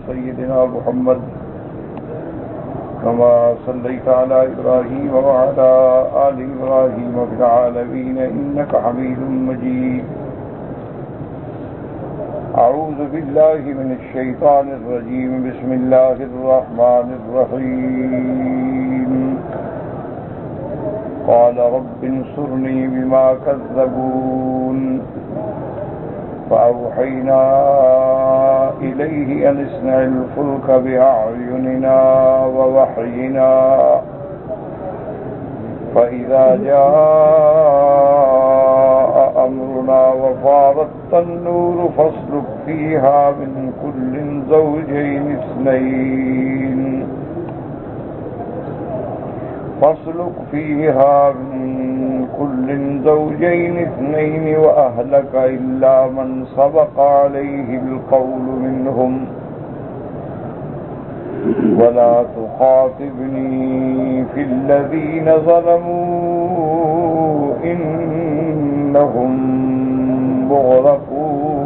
سيدنا محمد كما صليت على إبراهيم وعلى آل إبراهيم في العالمين إنك حميد مجيد. أعوذ بالله من الشيطان الرجيم. بسم الله الرحمن الرحيم. قال رب انصرني بما كذبون فأوحينا إليه أن اصنع الفلك بأعيننا ووحينا فإذا جاء أمرنا وفارت النور فاسلك فيها من كل زوجين اثنين وأهلك إلا من سبق عليه القول منهم ولا تخاطبني في الذين ظلموا إنهم مغرقون.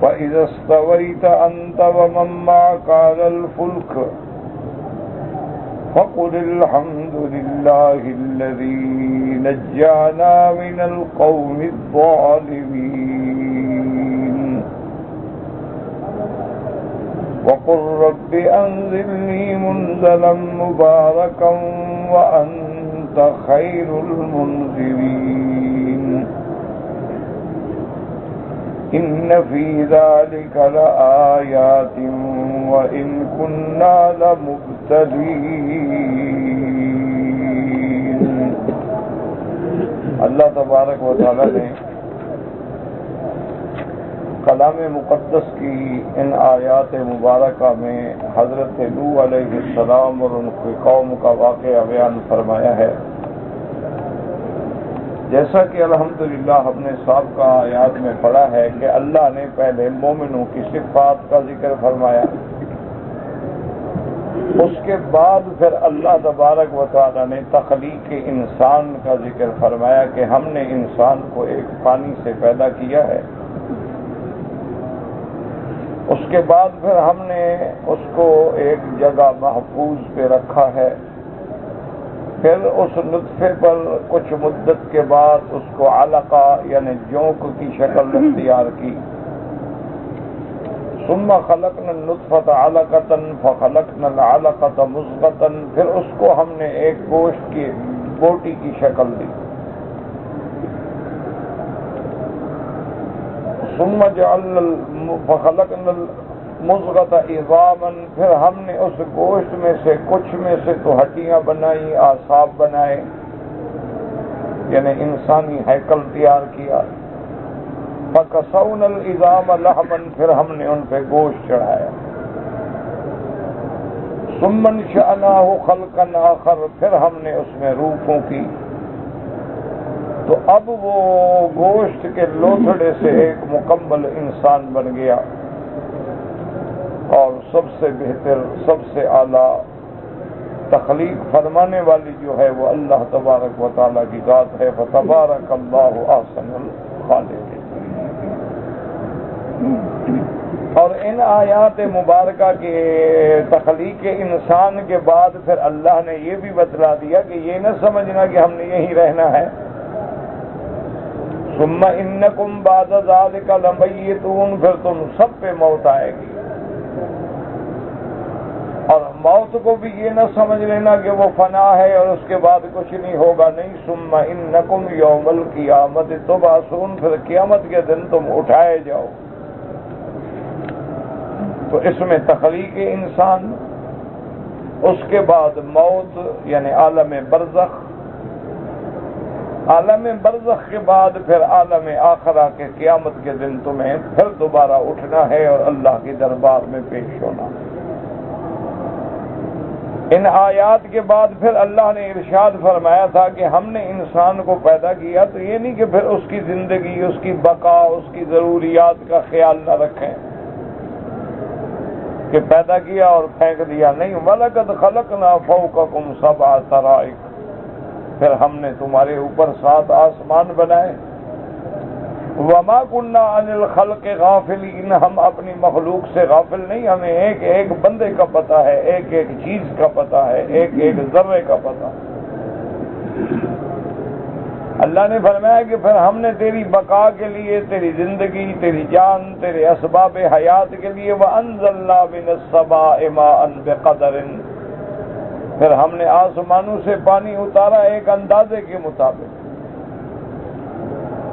فإذا استويت أنت ومن معك على الفلك فقل الحمد لله الذي نجانا من القوم الظالمين وقل رب أنزلني منزلا مباركا وأنت خير المنزلين. إن في ذلك لآيات وإن كنا لمبتلين. اللہ تبارک و تعالی نے کلام مقدس کی ان آیات مبارکہ میں حضرت نوح علیہ السلام اور ان کی قوم کا واقعہ بیان فرمایا ہے. جیسا کہ الحمدللہ ہم نے سابقہ آیات میں پڑھا ہے کہ اللہ نے پہلے مومنوں کی صفات کا ذکر فرمایا، اس کے بعد پھر اللہ تبارک و تعالی نے تخلیق انسان کا ذکر فرمایا کہ ہم نے انسان کو ایک پانی سے پیدا کیا ہے. اس کے بعد پھر ہم نے اس کو ایک جگہ محفوظ پہ رکھا ہے. پھر اس نطفے پر کچھ مدت کے بعد اس کو علقہ یعنی جونک کی شکل اختیار کی. ثم خلقنا النطفة علقة فخلقنا العلقة مضغة، پھر اس کو ہم نے ایک گوشت کی بوٹی کی شکل دی. ثم جعلنا فخلقنا المضغة عظاما، پھر ہم نے اس گوشت میں سے کچھ میں سے تو ہڈیاں بنائی، اعصاب بنائے، یعنی انسانی ہیکل تیار کیا. فَكَسَوْنَا الْعِظَامَ لَحْمًا، پھر ہم نے ان پہ گوشت چڑھایا. ثُمَّ انشأناه خَلْقًا آخر، پھر ہم نے اس میں روح پھونکی. تو اب وہ گوشت کے لوتھڑے سے ایک مکمل انسان بن گیا، اور سب سے بہتر سب سے اعلیٰ تخلیق فرمانے والی جو ہے وہ اللہ تبارک و تعالیٰ کی ذات ہے. فَتَبَارَكَ اللَّهُ أَحْسَنُ الْخَالِقِينَ. اور ان آیات مبارکہ کے تخلیق انسان کے بعد پھر اللہ نے یہ بھی بتلا دیا کہ یہ نہ سمجھنا کہ ہم نے یہی رہنا ہے. ثم انکم بعد ذلک لمیتون، پھر تم سب پہ موت آئے گی. اور موت کو بھی یہ نہ سمجھ لینا کہ وہ فنا ہے اور اس کے بعد کچھ نہیں ہوگا، نہیں. ثم انکم یوم القیامت تبعثون، پھر قیامت کے دن تم اٹھائے جاؤ. تو اس میں تخلیق انسان، اس کے بعد موت یعنی عالم برزخ، عالم برزخ کے بعد پھر عالم آخرہ کے قیامت کے دن تمہیں پھر دوبارہ اٹھنا ہے اور اللہ کے دربار میں پیش ہونا. ان آیات کے بعد پھر اللہ نے ارشاد فرمایا تھا کہ ہم نے انسان کو پیدا کیا تو یہ نہیں کہ پھر اس کی زندگی، اس کی بقا، اس کی ضروریات کا خیال نہ رکھیں کہ پیدا کیا اور پھینک دیا، نہیں. وَلَقَدْ خَلَقْنَا فَوْقَكُمْ سَبْعَ طَرَائِقَ، پھر ہم نے تمہارے اوپر 7 آسمان بنائے. وما كنا عن الخلق غافلین، ہم اپنی مخلوق سے غافل نہیں، ہمیں ایک ایک بندے کا پتہ ہے، ایک ایک چیز کا پتہ ہے، ایک ایک ذرے کا پتہ ہے۔ اللہ نے فرمایا کہ پھر ہم نے تیری بقا کے لیے، تیری زندگی، تیری جان، تیرے اسباب حیات کے لیے وَأَنزَلْنَا مِنَ السَّمَاءِ مَاءً بِقَدَرٍ، پھر ہم نے آسمانوں سے پانی اتارا ایک اندازے کے مطابق۔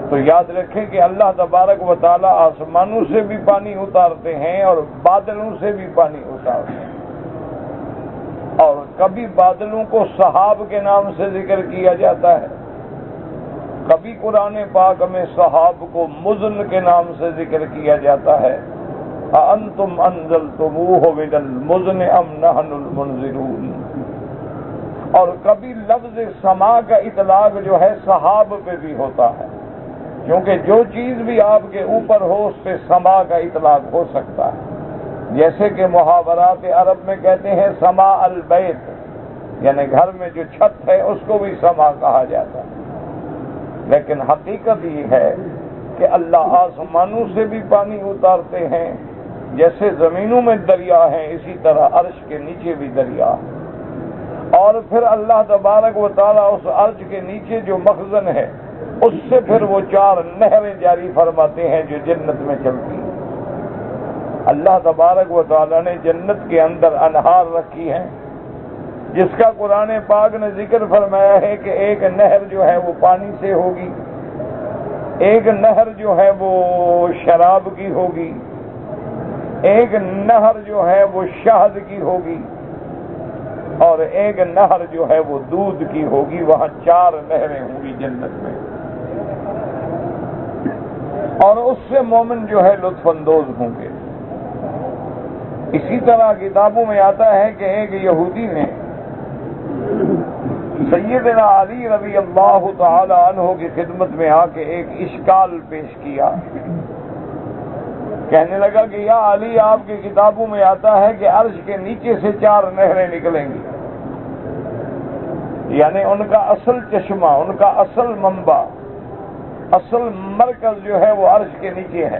تو یاد رکھیں کہ اللہ تبارک و تعالی آسمانوں سے بھی پانی اتارتے ہیں اور بادلوں سے بھی پانی اتارتے ہیں، اور کبھی بادلوں کو سحاب کے نام سے ذکر کیا جاتا ہے، کبھی قرآن پاک میں سحاب کو مزن کے نام سے ذکر کیا جاتا ہے، أَأَنْتُمْ أَنزَلْتُمُوهُ مِنَ الْمُزْنِ أَمْ نَحْنُ الْمُنزِلُونَ، اور کبھی لفظ سما کا اطلاق جو ہے سحاب پہ بھی ہوتا ہے، کیونکہ جو چیز بھی آپ کے اوپر ہو اس پہ سما کا اطلاق ہو سکتا ہے، جیسے کہ محاورات عرب میں کہتے ہیں سما البیت، یعنی گھر میں جو چھت ہے اس کو بھی سما کہا جاتا ہے، لیکن حقیقت یہ ہے کہ اللہ آسمانوں سے بھی پانی اتارتے ہیں، جیسے زمینوں میں دریا ہیں اسی طرح عرش کے نیچے بھی دریا ہے، اور پھر اللہ تبارک و تعالیٰ اس عرش کے نیچے جو مخزن ہے اس سے پھر وہ 4 نہریں جاری فرماتے ہیں جو جنت میں چلتی ہیں۔ اللہ تبارک و تعالیٰ نے جنت کے اندر انہار رکھی ہیں، جس کا قرآن پاک نے ذکر فرمایا ہے کہ ایک نہر جو ہے وہ پانی سے ہوگی، ایک نہر جو ہے وہ شراب کی ہوگی، ایک نہر جو ہے وہ شہد کی ہوگی، اور ایک نہر جو ہے وہ دودھ کی ہوگی۔ وہاں 4 نہریں ہوں گی جنت میں، اور اس سے مومن جو ہے لطف اندوز ہوں گے۔ اسی طرح کتابوں میں آتا ہے کہ ایک یہودی نے سیدنا علی رضی اللہ تعالی عنہ کی خدمت میں آ کے ایک اشکال پیش کیا، کہنے لگا کہ یا علی، آپ کی کتابوں میں آتا ہے کہ عرش کے نیچے سے 4 نہریں نکلیں گی، یعنی ان کا اصل چشمہ، ان کا اصل منبع، اصل مرکز جو ہے وہ عرش کے نیچے ہے،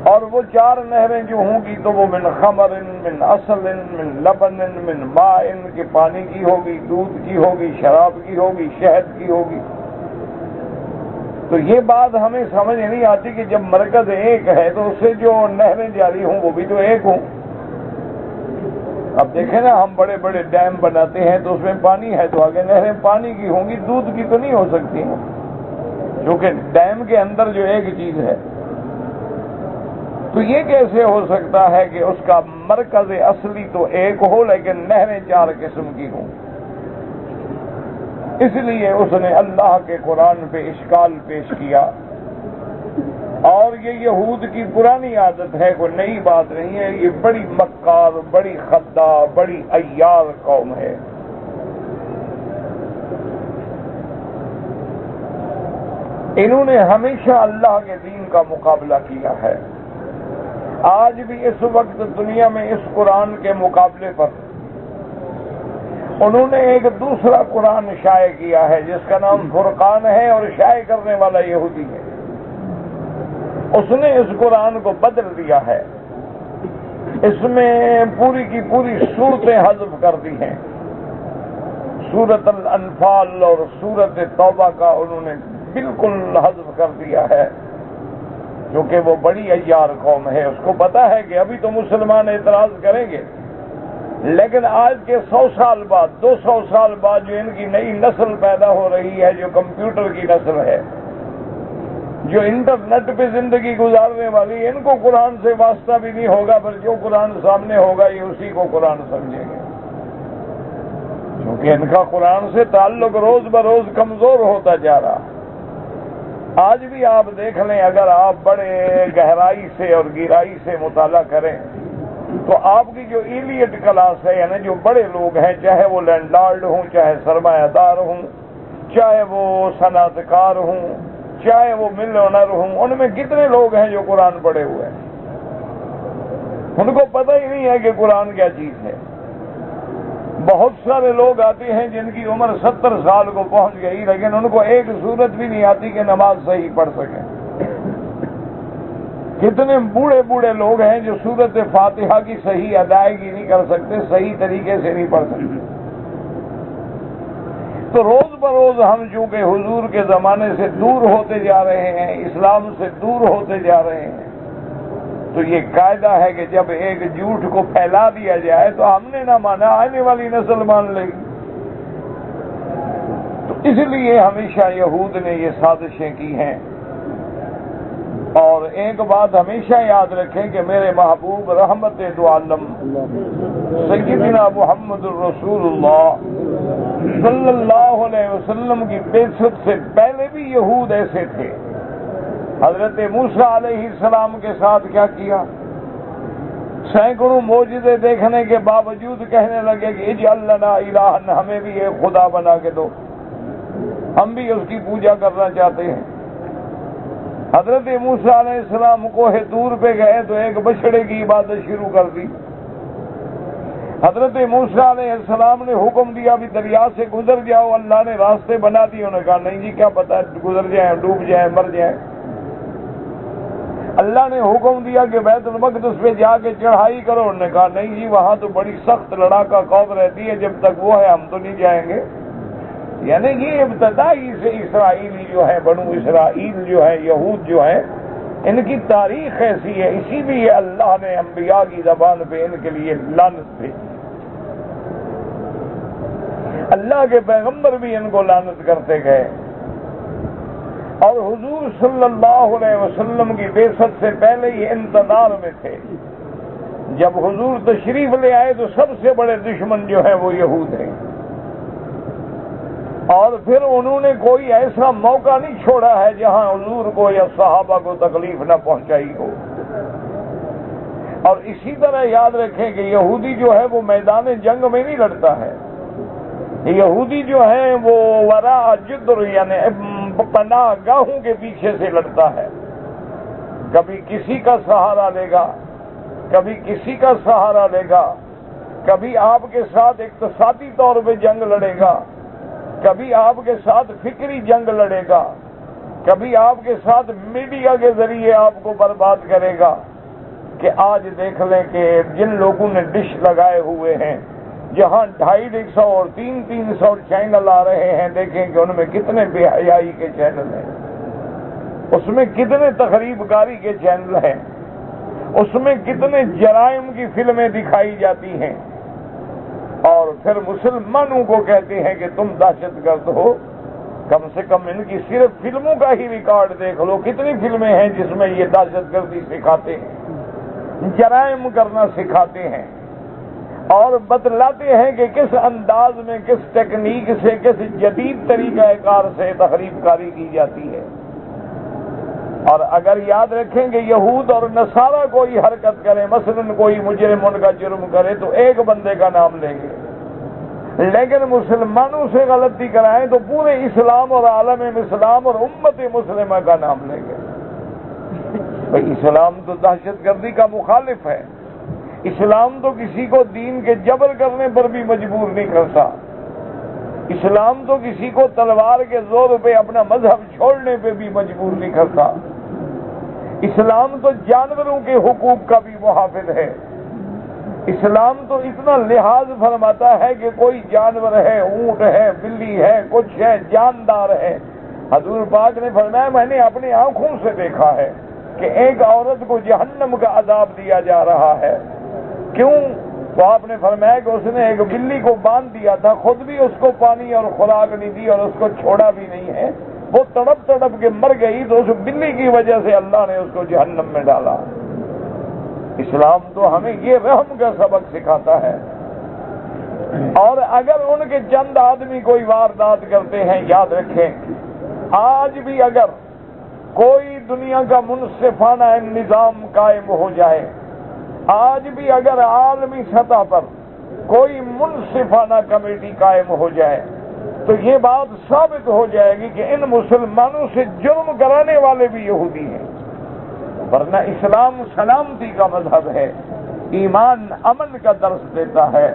اور وہ 4 نہریں جو ہوں گی تو وہ من خمر، من عسل، من لبن، من ماء، کے پانی کی ہوگی، دودھ کی ہوگی، شراب کی ہوگی، شہد کی ہوگی۔ تو یہ بات ہمیں سمجھ نہیں آتی کہ جب مرکز ایک ہے تو اس سے جو نہریں جاری ہوں وہ بھی تو ایک ہوں۔ اب دیکھیں نا، ہم بڑے بڑے ڈیم بناتے ہیں تو اس میں پانی ہے تو آگے نہریں پانی کی ہوں گی، دودھ کی تو نہیں ہو سکتی ہیں، کیونکہ ڈیم کے اندر جو ایک چیز ہے۔ تو یہ کیسے ہو سکتا ہے کہ اس کا مرکز اصلی تو ایک ہو لیکن نہریں 4 قسم کی ہوں؟ اس لیے اس نے اللہ کے قرآن پہ اشکال پیش کیا، اور یہ یہود کی پرانی عادت ہے، کوئی نئی بات نہیں ہے، یہ بڑی مکار، بڑی خداع، بڑی عیار قوم ہے۔ انہوں نے ہمیشہ اللہ کے دین کا مقابلہ کیا ہے۔ آج بھی اس وقت دنیا میں اس قرآن کے مقابلے پر انہوں نے ایک دوسرا قرآن شائع کیا ہے جس کا نام فرقان ہے، اور شائع کرنے والا یہودی ہے۔ اس نے اس قرآن کو بدل دیا ہے، اس میں پوری کی پوری صورتیں حذف کر دی ہیں، سورۃ الانفال اور سورۃ توبہ کا انہوں نے بالکل حذف کر دیا ہے، کیونکہ وہ بڑی عیار قوم ہے۔ اس کو پتا ہے کہ ابھی تو مسلمان اعتراض کریں گے، لیکن آج کے 100 سال بعد، 200 سال بعد جو ان کی نئی نسل پیدا ہو رہی ہے، جو کمپیوٹر کی نسل ہے، جو انٹرنیٹ پہ زندگی گزارنے والی، ان کو قرآن سے واسطہ بھی نہیں ہوگا، پھر جو قرآن سامنے ہوگا یہ اسی کو قرآن سمجھیں گے، کیونکہ ان کا قرآن سے تعلق روز بروز کمزور ہوتا جا رہا۔ آج بھی آپ دیکھ لیں، اگر آپ بڑے گہرائی سے اور گہرائی سے مطالعہ کریں تو آپ کی جو ایلیٹ کلاس ہے، یعنی جو بڑے لوگ ہیں، چاہے وہ لینڈ لارڈ ہوں، چاہے سرمایہ دار ہوں، چاہے وہ صنعت کار ہوں، چاہے وہ ملینئر ہوں، ان میں کتنے لوگ ہیں جو قرآن پڑھے ہوئے ہیں؟ ان کو پتہ ہی نہیں ہے کہ قرآن کیا چیز ہے۔ بہت سارے لوگ آتے ہیں جن کی عمر 70 سال کو پہنچ گئی لیکن ان کو ایک صورت بھی نہیں آتی کہ نماز صحیح پڑھ سکیں۔ کتنے بوڑھے بوڑھے لوگ ہیں جو سورت فاتحہ کی صحیح ادائیگی نہیں کر سکتے، صحیح طریقے سے نہیں پڑھ سکتے۔ تو روز بروز ہم چونکہ حضور کے زمانے سے دور ہوتے جا رہے ہیں، اسلام سے دور ہوتے جا رہے ہیں، تو یہ قاعدہ ہے کہ جب ایک جھوٹ کو پھیلا دیا جائے تو ہم نے نہ مانا، آنے والی نسل مان لے گی۔ تو اس لیے ہمیشہ یہود نے یہ سازشیں کی ہیں۔ اور ایک بات ہمیشہ یاد رکھیں کہ میرے محبوب رحمت دو عالم سیدنا محمد الرسول اللہ صلی اللہ علیہ وسلم کی بعثت سے پہلے بھی یہود ایسے تھے۔ حضرت موسیٰ علیہ السلام کے ساتھ کیا کیا؟ سینکڑوں معجزے دیکھنے کے باوجود کہنے لگے کہ اجعل لنا الہا، ہمیں بھی ایک خدا بنا کے دو، ہم بھی اس کی پوجا کرنا چاہتے ہیں۔ حضرت موسیٰ علیہ السلام کوہ طور پہ گئے تو ایک بچڑے کی عبادت شروع کر دی۔ حضرت موسیٰ علیہ السلام نے حکم دیا بھی دریا سے گزر جاؤ، اللہ نے راستے بنا دیے، انہوں نے کہا نہیں جی کیا پتہ گزر جائیں، ڈوب جائیں، مر جائیں۔ اللہ نے حکم دیا کہ بیت المقدس پہ جا کے چڑھائی کرو، انہوں نے کہا نہیں جی وہاں تو بڑی سخت لڑاکا قوم رہتی ہے، جب تک وہ ہے ہم تو نہیں جائیں گے۔ یعنی یہ ابتدائی سے اسرائیلی جو ہے، بنو اسرائیل جو ہے، یہود جو ہے، ان کی تاریخ ایسی ہے، اسی لیے اللہ نے انبیاء کی زبان پہ ان کے لیے لعنت بھیجی۔ اللہ کے پیغمبر بھی ان کو لعنت کرتے گئے، اور حضور صلی اللہ علیہ وسلم کی بعثت سے پہلے یہ انتظار میں تھے۔ جب حضور تشریف لے آئے تو سب سے بڑے دشمن جو ہے وہ یہود ہیں، اور پھر انہوں نے کوئی ایسا موقع نہیں چھوڑا ہے جہاں حضور کو یا صحابہ کو تکلیف نہ پہنچائی ہو۔ اور اسی طرح یاد رکھیں کہ یہودی جو ہے وہ میدان جنگ میں نہیں لڑتا ہے، یہودی جو ہے وہ وراء جدر یعنی پناہ گاہوں کے پیچھے سے لڑتا ہے۔ کبھی کسی کا سہارا لے گا، کبھی کسی کا سہارا لے گا، کبھی آپ کے ساتھ اقتصادی طور پہ جنگ لڑے گا، کبھی آپ کے ساتھ فکری جنگ لڑے گا، کبھی آپ کے ساتھ میڈیا کے ذریعے آپ کو برباد کرے گا۔ کہ آج دیکھ لیں کہ جن لوگوں نے ڈش لگائے ہوئے ہیں، جہاں 250 اور 300 چینل آ رہے ہیں، دیکھیں کہ ان میں کتنے بے حیائی کے چینل ہیں، اس میں کتنے تخریب کاری کے چینل ہیں، اس میں کتنے جرائم کی فلمیں دکھائی جاتی ہیں، اور پھر مسلمانوں کو کہتے ہیں کہ تم دہشت گرد ہو۔ کم سے کم ان کی صرف فلموں کا ہی ریکارڈ دیکھ لو، کتنی فلمیں ہیں جس میں یہ دہشت گردی سکھاتے ہیں، جرائم کرنا سکھاتے ہیں، اور بتلاتے ہیں کہ کس انداز میں، کس ٹیکنیک سے، کس جدید طریقہ کار سے تخریب کاری کی جاتی ہے۔ اور اگر یاد رکھیں کہ یہود اور نصارہ کوئی حرکت کرے، مثلا کوئی مجرم ان کا جرم کرے تو ایک بندے کا نام لیں گے، لیکن مسلمانوں سے غلطی کرائیں تو پورے اسلام اور عالم اسلام اور امت مسلمہ کا نام لیں گے۔ بھئی اسلام تو دہشت گردی کا مخالف ہے، اسلام تو کسی کو دین کے جبر کرنے پر بھی مجبور نہیں کرتا، اسلام تو کسی کو تلوار کے زور پہ اپنا مذہب چھوڑنے پہ بھی مجبور نہیں کرتا، اسلام تو جانوروں کے حقوق کا بھی محافظ ہے، اسلام تو اتنا لحاظ فرماتا ہے کہ کوئی جانور ہے، اونٹ ہے، بلی ہے، کچھ ہے، جاندار ہے۔ حضور پاک نے فرمایا میں نے اپنی آنکھوں سے دیکھا ہے کہ ایک عورت کو جہنم کا عذاب دیا جا رہا ہے۔ کیوں؟ تو آپ نے فرمایا کہ اس نے ایک بلی کو باندھ دیا تھا، خود بھی اس کو پانی اور خوراک نہیں دی اور اس کو چھوڑا بھی نہیں ہے، وہ تڑپ تڑپ کے مر گئی، تو اس بلی کی وجہ سے اللہ نے اس کو جہنم میں ڈالا۔ اسلام تو ہمیں یہ رحم کا سبق سکھاتا ہے۔ اور اگر ان کے چند آدمی کوئی واردات کرتے ہیں، یاد رکھیں آج بھی اگر کوئی دنیا کا منصفانہ نظام قائم ہو جائے، آج بھی اگر عالمی سطح پر کوئی منصفانہ کمیٹی قائم ہو جائے تو یہ بات ثابت ہو جائے گی کہ ان مسلمانوں سے جرم کرانے والے بھی یہودی ہیں، ورنہ اسلام سلامتی کا مذہب ہے، ایمان امن کا درس دیتا ہے،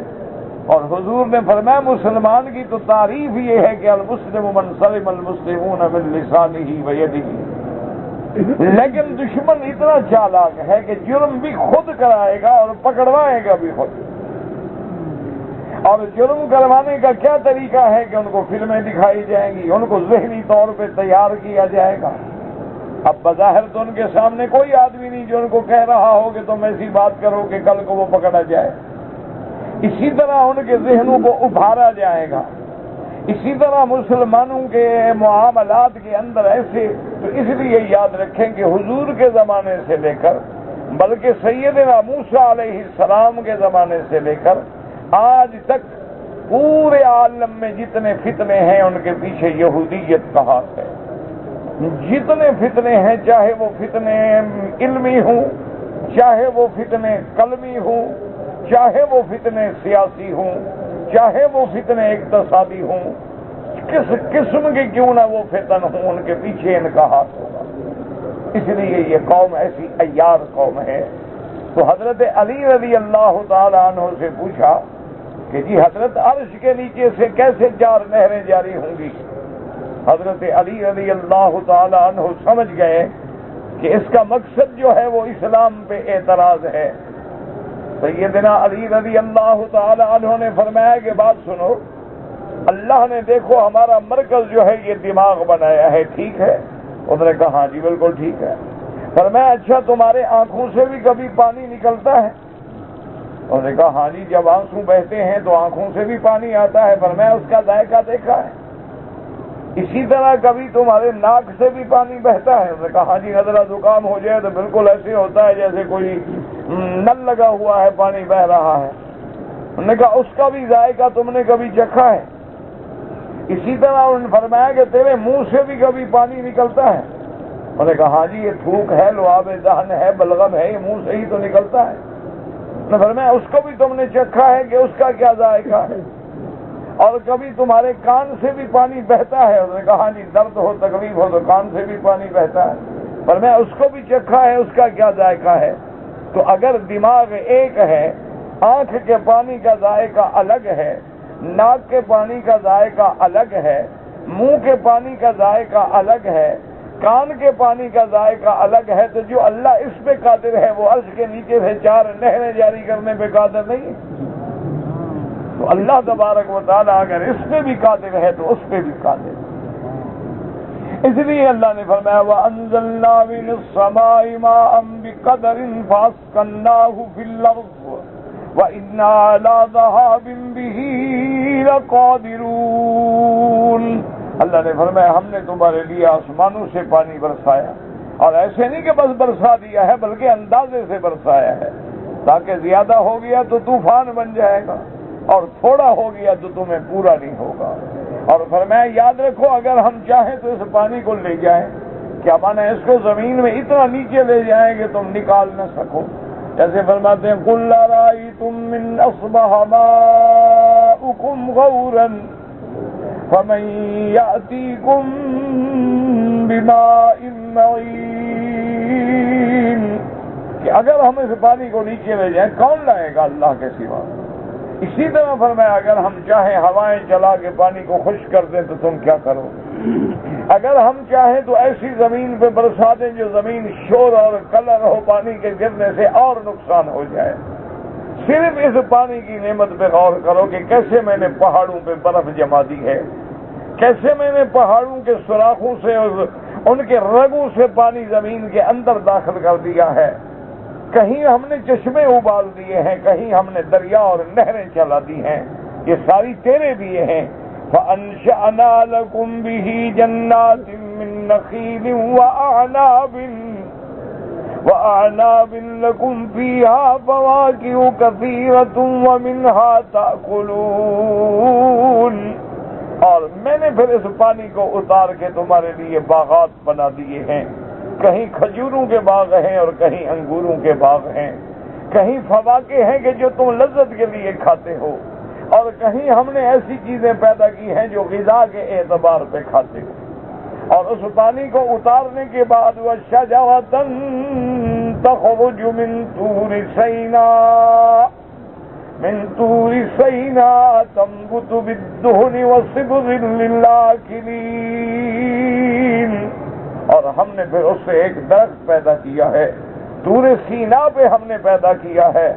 اور حضور نے فرمایا مسلمان کی تو تعریف یہ ہے کہ المسلم من سلم المسلمون من لسانہ ویدہ، لیکن دشمن اتنا چالاک ہے کہ جرم بھی خود کرائے گا اور پکڑوائے گا بھی خود۔ اور جرم کروانے کا کیا طریقہ ہے کہ ان کو فلمیں دکھائی جائیں گی، ان کو ذہنی طور پہ تیار کیا جائے گا۔ اب بظاہر تو ان کے سامنے کوئی آدمی نہیں جو ان کو کہہ رہا ہو کہ تم ایسی بات کرو کہ کل کو وہ پکڑا جائے۔ اسی طرح ان کے ذہنوں کو ابھارا جائے گا، اسی طرح مسلمانوں کے معاملات کے اندر ایسے۔ تو اس لیے یاد رکھیں کہ حضور کے زمانے سے لے کر بلکہ سیدنا موسیٰ علیہ السلام کے زمانے سے لے کر آج تک پورے عالم میں جتنے فتنے ہیں ان کے پیچھے یہودیت کا ہاتھ ہے۔ جتنے فتنے ہیں، چاہے وہ فتنے علمی ہوں، چاہے وہ فتنے قلمی ہوں، چاہے وہ فتنے سیاسی ہوں، چاہے وہ فتنے اقتصادی ہوں، کس قسم کے کیوں نہ وہ فتن ہوں، ان کے پیچھے ان کا ہاتھ ہوگا۔ اس لیے یہ قوم ایسی عیار قوم ہے۔ تو حضرت علی رضی اللہ تعالی عنہ سے پوچھا کہ جی حضرت عرش کے نیچے سے کیسے 4 نہریں جاری ہوں گی؟ حضرت علی رضی اللہ تعالی عنہ سمجھ گئے کہ اس کا مقصد جو ہے وہ اسلام پہ اعتراض ہے۔ سیدنا علی رضی اللہ تعالی عنہ نے فرمایا کہ بات سنو، اللہ نے دیکھو ہمارا مرکز جو ہے یہ دماغ بنایا ہے، ٹھیک ہے؟ اس نے کہا ہاں جی بالکل ٹھیک ہے۔ فرمایا اچھا تمہارے آنکھوں سے بھی کبھی پانی نکلتا ہے؟ اس نے کہا ہاں جی جب آنسو بہتے ہیں تو آنکھوں سے بھی پانی آتا ہے۔ فرمایا اس کا ذائقہ دیکھا ہے؟ اسی طرح کبھی تمہارے ناک سے بھی پانی بہتا ہے؟ اس نے کہا ہاں جی ذرا زکام ہو جائے تو بالکل ایسے ہوتا ہے جیسے کوئی نل لگا ہوا ہے پانی بہ رہا ہے۔ انہوں نے کہا اس کا بھی ذائقہ تم نے کبھی چکھا ہے؟ اسی طرح انہوں نے فرمایا کہ تیرے منہ سے بھی کبھی پانی نکلتا ہے؟ انہوں نے کہا ہاں جی یہ تھوک ہے، لعاب دہن ہے، بلغم ہے، یہ منہ سے ہی تو نکلتا ہے۔ انہوں نے فرمایا اس کو بھی تم نے چکھا ہے کہ اس کا کیا ذائقہ ہے؟ اور کبھی تمہارے کان سے بھی پانی بہتا ہے؟ انہوں نے کہا ہاں جی درد ہو تکلیف ہو تو کان سے بھی پانی بہتا ہے۔ فرمایا اس کو بھی چکھا ہے، اس کا کیا ذائقہ ہے؟ تو اگر دماغ ایک ہے، آنکھ کے پانی کا ذائقہ الگ ہے، ناک کے پانی کا ذائقہ الگ ہے، منہ کے پانی کا ذائقہ الگ ہے، کان کے پانی کا ذائقہ الگ ہے، تو جو اللہ اس پہ قادر ہے وہ عرش کے نیچے سے 4 نہریں جاری کرنے پہ قادر نہیں ہے؟ تو اللہ تبارک و تعالیٰ اگر اس پہ بھی قادر ہے تو اس پہ بھی قادر ہے۔ اس لیے اللہ نے فرمایا وَأَنزَلْنَا مِنَ السَّمَاءِ مَاءً بِقَدَرٍ فَأَسْكَنَّاهُ فِي الْأَرْضِ وَإِنَّا عَلَىٰ ذَهَابٍ بِهِ لَقَادِرُونَ۔ اللہ نے فرمایا ہم نے تمہارے لیے آسمانوں سے پانی برسایا، اور ایسے نہیں کہ بس برسا دیا ہے بلکہ اندازے سے برسایا ہے، تاکہ زیادہ ہو گیا تو طوفان بن جائے گا اور تھوڑا ہو گیا تو تمہیں پورا نہیں ہوگا۔ اور فرمایا یاد رکھو اگر ہم چاہیں تو اس پانی کو لے جائیں، کیا مانا اس کو زمین میں اتنا نیچے لے جائیں کہ تم نکال نہ سکو۔ جیسے فرماتے ہیں قُلْ أَرَأَيْتُم مِّنْ أَصْبَحَ مَاؤُكُمْ غَوْرًا فَمَن يَأْتِيكُم بِمَاءٍ مَّعِينٍ، کہ اگر ہم اس پانی کو نیچے لے جائیں کون لائے گا اللہ کے سوا؟ اسی طرح فرمایا اگر ہم چاہیں ہوائیں چلا کے پانی کو خشک کر دیں تو تم کیا کرو؟ اگر ہم چاہیں تو ایسی زمین پہ برسا دیں جو زمین شور اور کلر ہو پانی کے گرنے سے اور نقصان ہو جائے۔ صرف اس پانی کی نعمت پہ غور کرو کہ کیسے میں نے پہاڑوں پہ برف جما دی ہے، کیسے میں نے پہاڑوں کے سوراخوں سے اور ان کے رگوں سے پانی زمین کے اندر داخل کر دیا ہے۔ کہیں ہم نے چشمے ابال دیے ہیں، کہیں ہم نے دریا اور نہریں چلا دی ہیں، یہ ساری تیرے دیے ہیں۔ فَأَنشَأْنَا لَكُمْ بِهِ جَنَّاتٍ مِّن نَخِيلٍ وَأَعْنَابٍ لَكُمْ فِيهَا فَوَاكِهُ كَثِيرَةٌ وَمِنْهَا تَأْكُلُونَ۔ اور میں نے پھر اس پانی کو اتار کے تمہارے لیے باغات بنا دیے ہیں، کہیں کھجوروں کے باغ ہیں اور کہیں انگوروں کے باغ ہیں، کہیں فواکہ ہیں کہ جو تم لذت کے لیے کھاتے ہو، اور کہیں ہم نے ایسی چیزیں پیدا کی ہیں جو غذا کے اعتبار پہ کھاتے ہو۔ اور اس پانی کو اتارنے کے بعد وَشَجَرَةً تَخْرُجُ مِن طُورِ سِينَاءَ، من طور سینا تنبت بالدہن وصبغ للآکلین، اور ہم نے پھر اس سے ایک درخت پیدا کیا ہے، طور سینا پہ ہم نے پیدا کیا ہے۔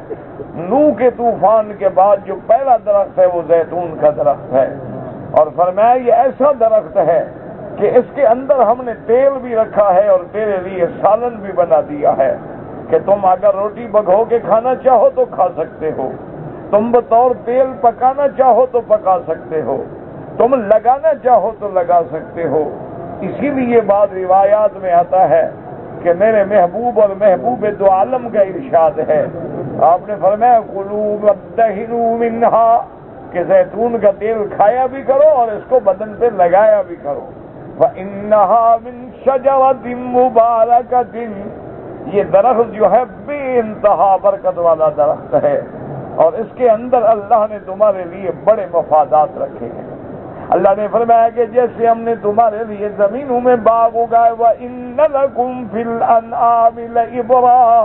نوح کے طوفان کے بعد جو پہلا درخت ہے وہ زیتون کا درخت ہے، اور فرمایا یہ ایسا درخت ہے کہ اس کے اندر ہم نے تیل بھی رکھا ہے اور تیرے لیے سالن بھی بنا دیا ہے کہ تم اگر روٹی بگھو کے کھانا چاہو تو کھا سکتے ہو، تم بطور تیل پکانا چاہو تو پکا سکتے ہو، تم لگانا چاہو تو لگا سکتے ہو۔ اسی لیے بعض روایات میں آتا ہے کہ میرے محبوب اور محبوب دو عالم کا ارشاد ہے، آپ نے فرمایا کلوا وادہنوا منہا، کہ زیتون کا تیل کھایا بھی کرو اور اس کو بدن پہ لگایا بھی کرو۔ وَإِنَّهَا مِن شَجَرَةٍ مُبَارَكَةٍ، یہ درخت جو ہے بے انتہا برکت والا درخت ہے، اور اس کے اندر اللہ نے تمہارے لیے بڑے مفادات رکھے ہیں۔ اللہ نے فرمایا کہ جیسے ہم نے تمہارے لیے زمینوں میں باغ اگائے، وَإِنَّ لَكُمْ فِي الْأَنْعَامِ لَعِبْرَةً،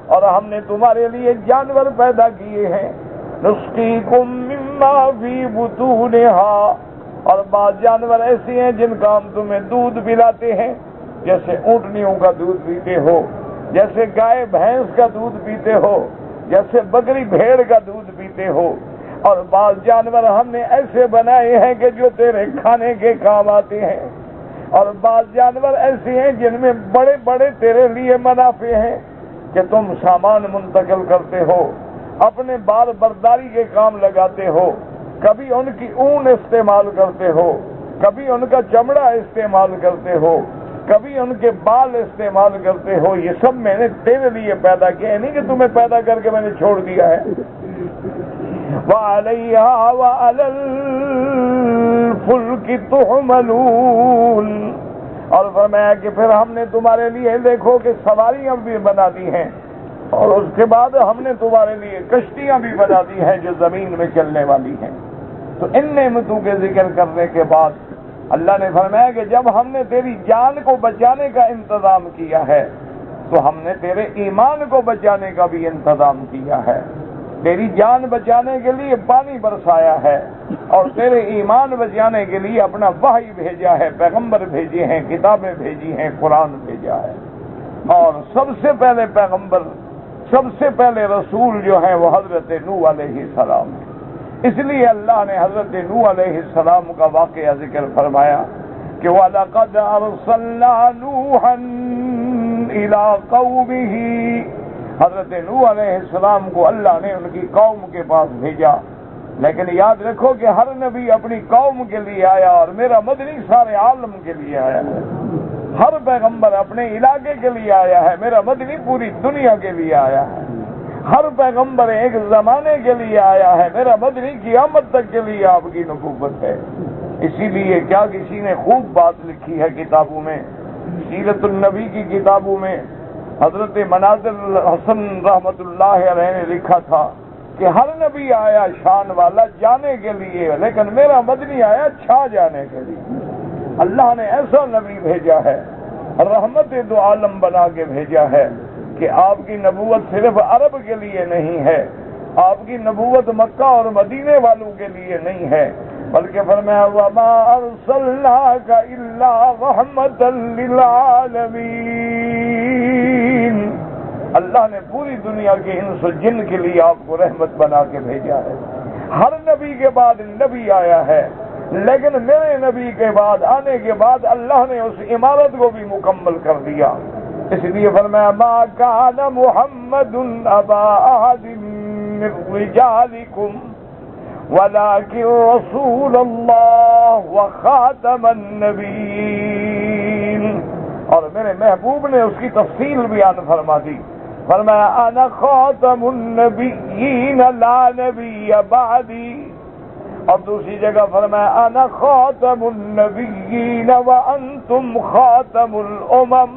اور ہم نے تمہارے لیے جانور پیدا کیے ہیں، نُسْقِيكُم مِّمَّا فِي بُطُونِهَا، اور بعض جانور ایسے ہیں جن کا ہم تمہیں دودھ پلاتے ہیں، جیسے اونٹنیوں کا دودھ پیتے ہو، جیسے گائے بھینس کا دودھ پیتے ہو، جیسے بکری بھیڑ کا دودھ پیتے ہو، اور بعض جانور ہم نے ایسے بنائے ہیں کہ جو تیرے کھانے کے کام آتے ہیں، اور بعض جانور ایسے ہیں جن میں بڑے بڑے تیرے لیے منافع ہیں کہ تم سامان منتقل کرتے ہو، اپنے بال برداری کے کام لگاتے ہو، کبھی ان کی اون استعمال کرتے ہو، کبھی ان کا چمڑا استعمال کرتے ہو، کبھی ان کے بال استعمال کرتے ہو۔ یہ سب میں نے تیرے لیے پیدا کیا ہے، نہیں کہ تمہیں پیدا کر کے میں نے چھوڑ دیا ہے۔ وَعَلَيْهَا وَعَلَى الْفُلْكِ تُحْمَلُونَ، اور فرمایا کہ پھر ہم نے تمہارے لیے دیکھو کہ سواریاں بھی بنا دی ہیں، اور اس کے بعد ہم نے تمہارے لیے کشتیاں بھی بنا دی ہیں جو زمین میں چلنے والی ہیں۔ تو ان نعمتوں کے ذکر کرنے کے بعد اللہ نے فرمایا کہ جب ہم نے تیری جان کو بچانے کا انتظام کیا ہے تو ہم نے تیرے ایمان کو بچانے کا بھی انتظام کیا ہے۔ تیری جان بچانے کے لیے پانی برسایا ہے، اور تیرے ایمان بچانے کے لیے اپنا وحی بھیجا ہے، پیغمبر بھیجے ہیں، کتابیں بھیجی ہیں، قرآن بھیجا ہے، اور سب سے پہلے پیغمبر، سب سے پہلے رسول جو ہیں وہ حضرت نوح علیہ السلام ہیں۔ اس لیے اللہ نے حضرت نوح علیہ السلام کا واقعہ ذکر فرمایا کہ وَلَقَدْ أَرْسَلْنَا نُوحًا إِلَىٰ قَوْمِهِ، حضرت نوح علیہ السلام کو اللہ نے ان کی قوم کے پاس بھیجا، لیکن یاد رکھو کہ ہر نبی اپنی قوم کے لیے آیا، اور میرا مدنی سارے عالم کے لیے آیا ہے۔ ہر پیغمبر اپنے علاقے کے لیے آیا ہے، میرا مدنی پوری دنیا کے لیے آیا ہے۔ ہر پیغمبر ایک زمانے کے لیے آیا ہے، میرا مدنی قیامت تک کے لیے آپ کی نبوت ہے۔ اسی لیے کیا کسی نے خوب بات لکھی ہے کتابوں میں، سیرت النبی کی کتابوں میں حضرت مناظر حسن رحمت اللہ علیہ نے لکھا تھا کہ ہر نبی آیا شان والا جانے کے لیے، لیکن میرا مدنی آیا چھا جانے کے لیے۔ اللہ نے ایسا نبی بھیجا ہے، رحمت دو عالم بنا کے بھیجا ہے کہ آپ کی نبوت صرف عرب کے لیے نہیں ہے، آپ کی نبوت مکہ اور مدینے والوں کے لیے نہیں ہے، بلکہ فرمایا وَمَا أَرْسَلْنَاكَ إِلَّا رَحْمَةً لِّلْعَالَمِينَ، اللہ نے پوری دنیا کے انس و جن کے لیے آپ کو رحمت بنا کے بھیجا ہے۔ ہر نبی کے بعد نبی آیا ہے، لیکن میرے نبی کے بعد آنے کے بعد اللہ نے اس عمارت کو بھی مکمل کر دیا۔ اس لیے فرمایا مَا كَانَ مُحَمَّدٌ أَبَا أَحَدٍ مِّن رِّجَالِكُمْ وَلَٰكِن رَّسُولَ اللَّهِ وَخَاتَمَ النَّبِيِّينَ، اور میرے محبوب نے اس کی تفصیل بیان فرما دی، فرمایا أَنَا خَاتَمُ النَّبِيِّينَ لَا نَبِيَّ بَعْدِي، اور دوسری جگہ فرمایا أَنَا خَاتَمُ النَّبِيِّينَ وَأَنتُمْ خَاتَمُ الْأُمَمِ،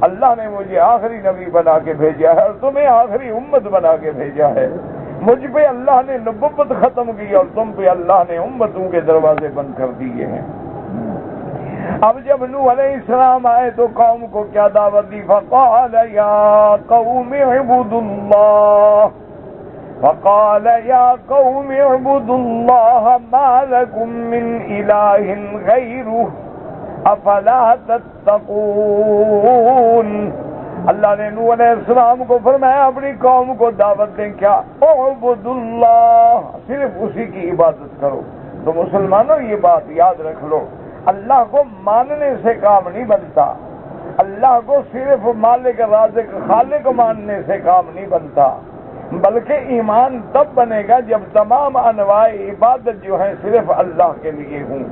اللہ نے مجھے آخری نبی بنا کے بھیجا ہے اور تمہیں آخری امت بنا کے بھیجا ہے۔ مجھ پہ اللہ نے نبوت ختم کی اور تم پہ اللہ نے امتوں کے دروازے بند کر دیے ہیں۔ اب جب نوح علیہ السلام آئے تو قوم کو کیا دعوت دی؟ فقال یا قوم اعبدوا اللہ، فقال يا قوم اعبدوا الله ما لكم من إله غيره افلا تتقون۔ اللہ نے نوح علیہ السلام کو فرمایا اپنی قوم کو دعوت دیں، کیا؟ اعبدوا اللہ، صرف اسی کی عبادت کرو۔ تو مسلمانوں یہ بات یاد رکھ لو، اللہ کو ماننے سے کام نہیں بنتا، اللہ کو صرف مالک رازق خالق ماننے سے کام نہیں بنتا، بلکہ ایمان تب بنے گا جب تمام انواع عبادت جو ہے صرف اللہ کے لیے ہوں،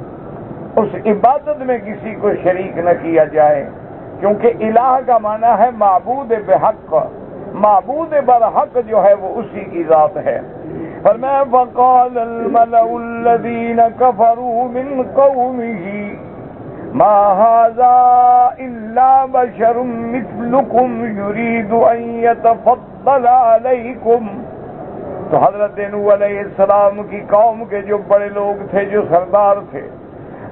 اس عبادت میں کسی کو شریک نہ کیا جائے، کیونکہ الہ کا معنی ہے معبود بحق، معبود برحق جو ہے وہ اسی کی ذات ہے۔ فرمایا فقال الملأ الذين كفروا من قومه ما هذا إلا بشر مثلكم يريد أن يتفضل عليكم۔ تو حضرت نوح علیہ السلام کی قوم کے جو بڑے لوگ تھے، جو سردار تھے،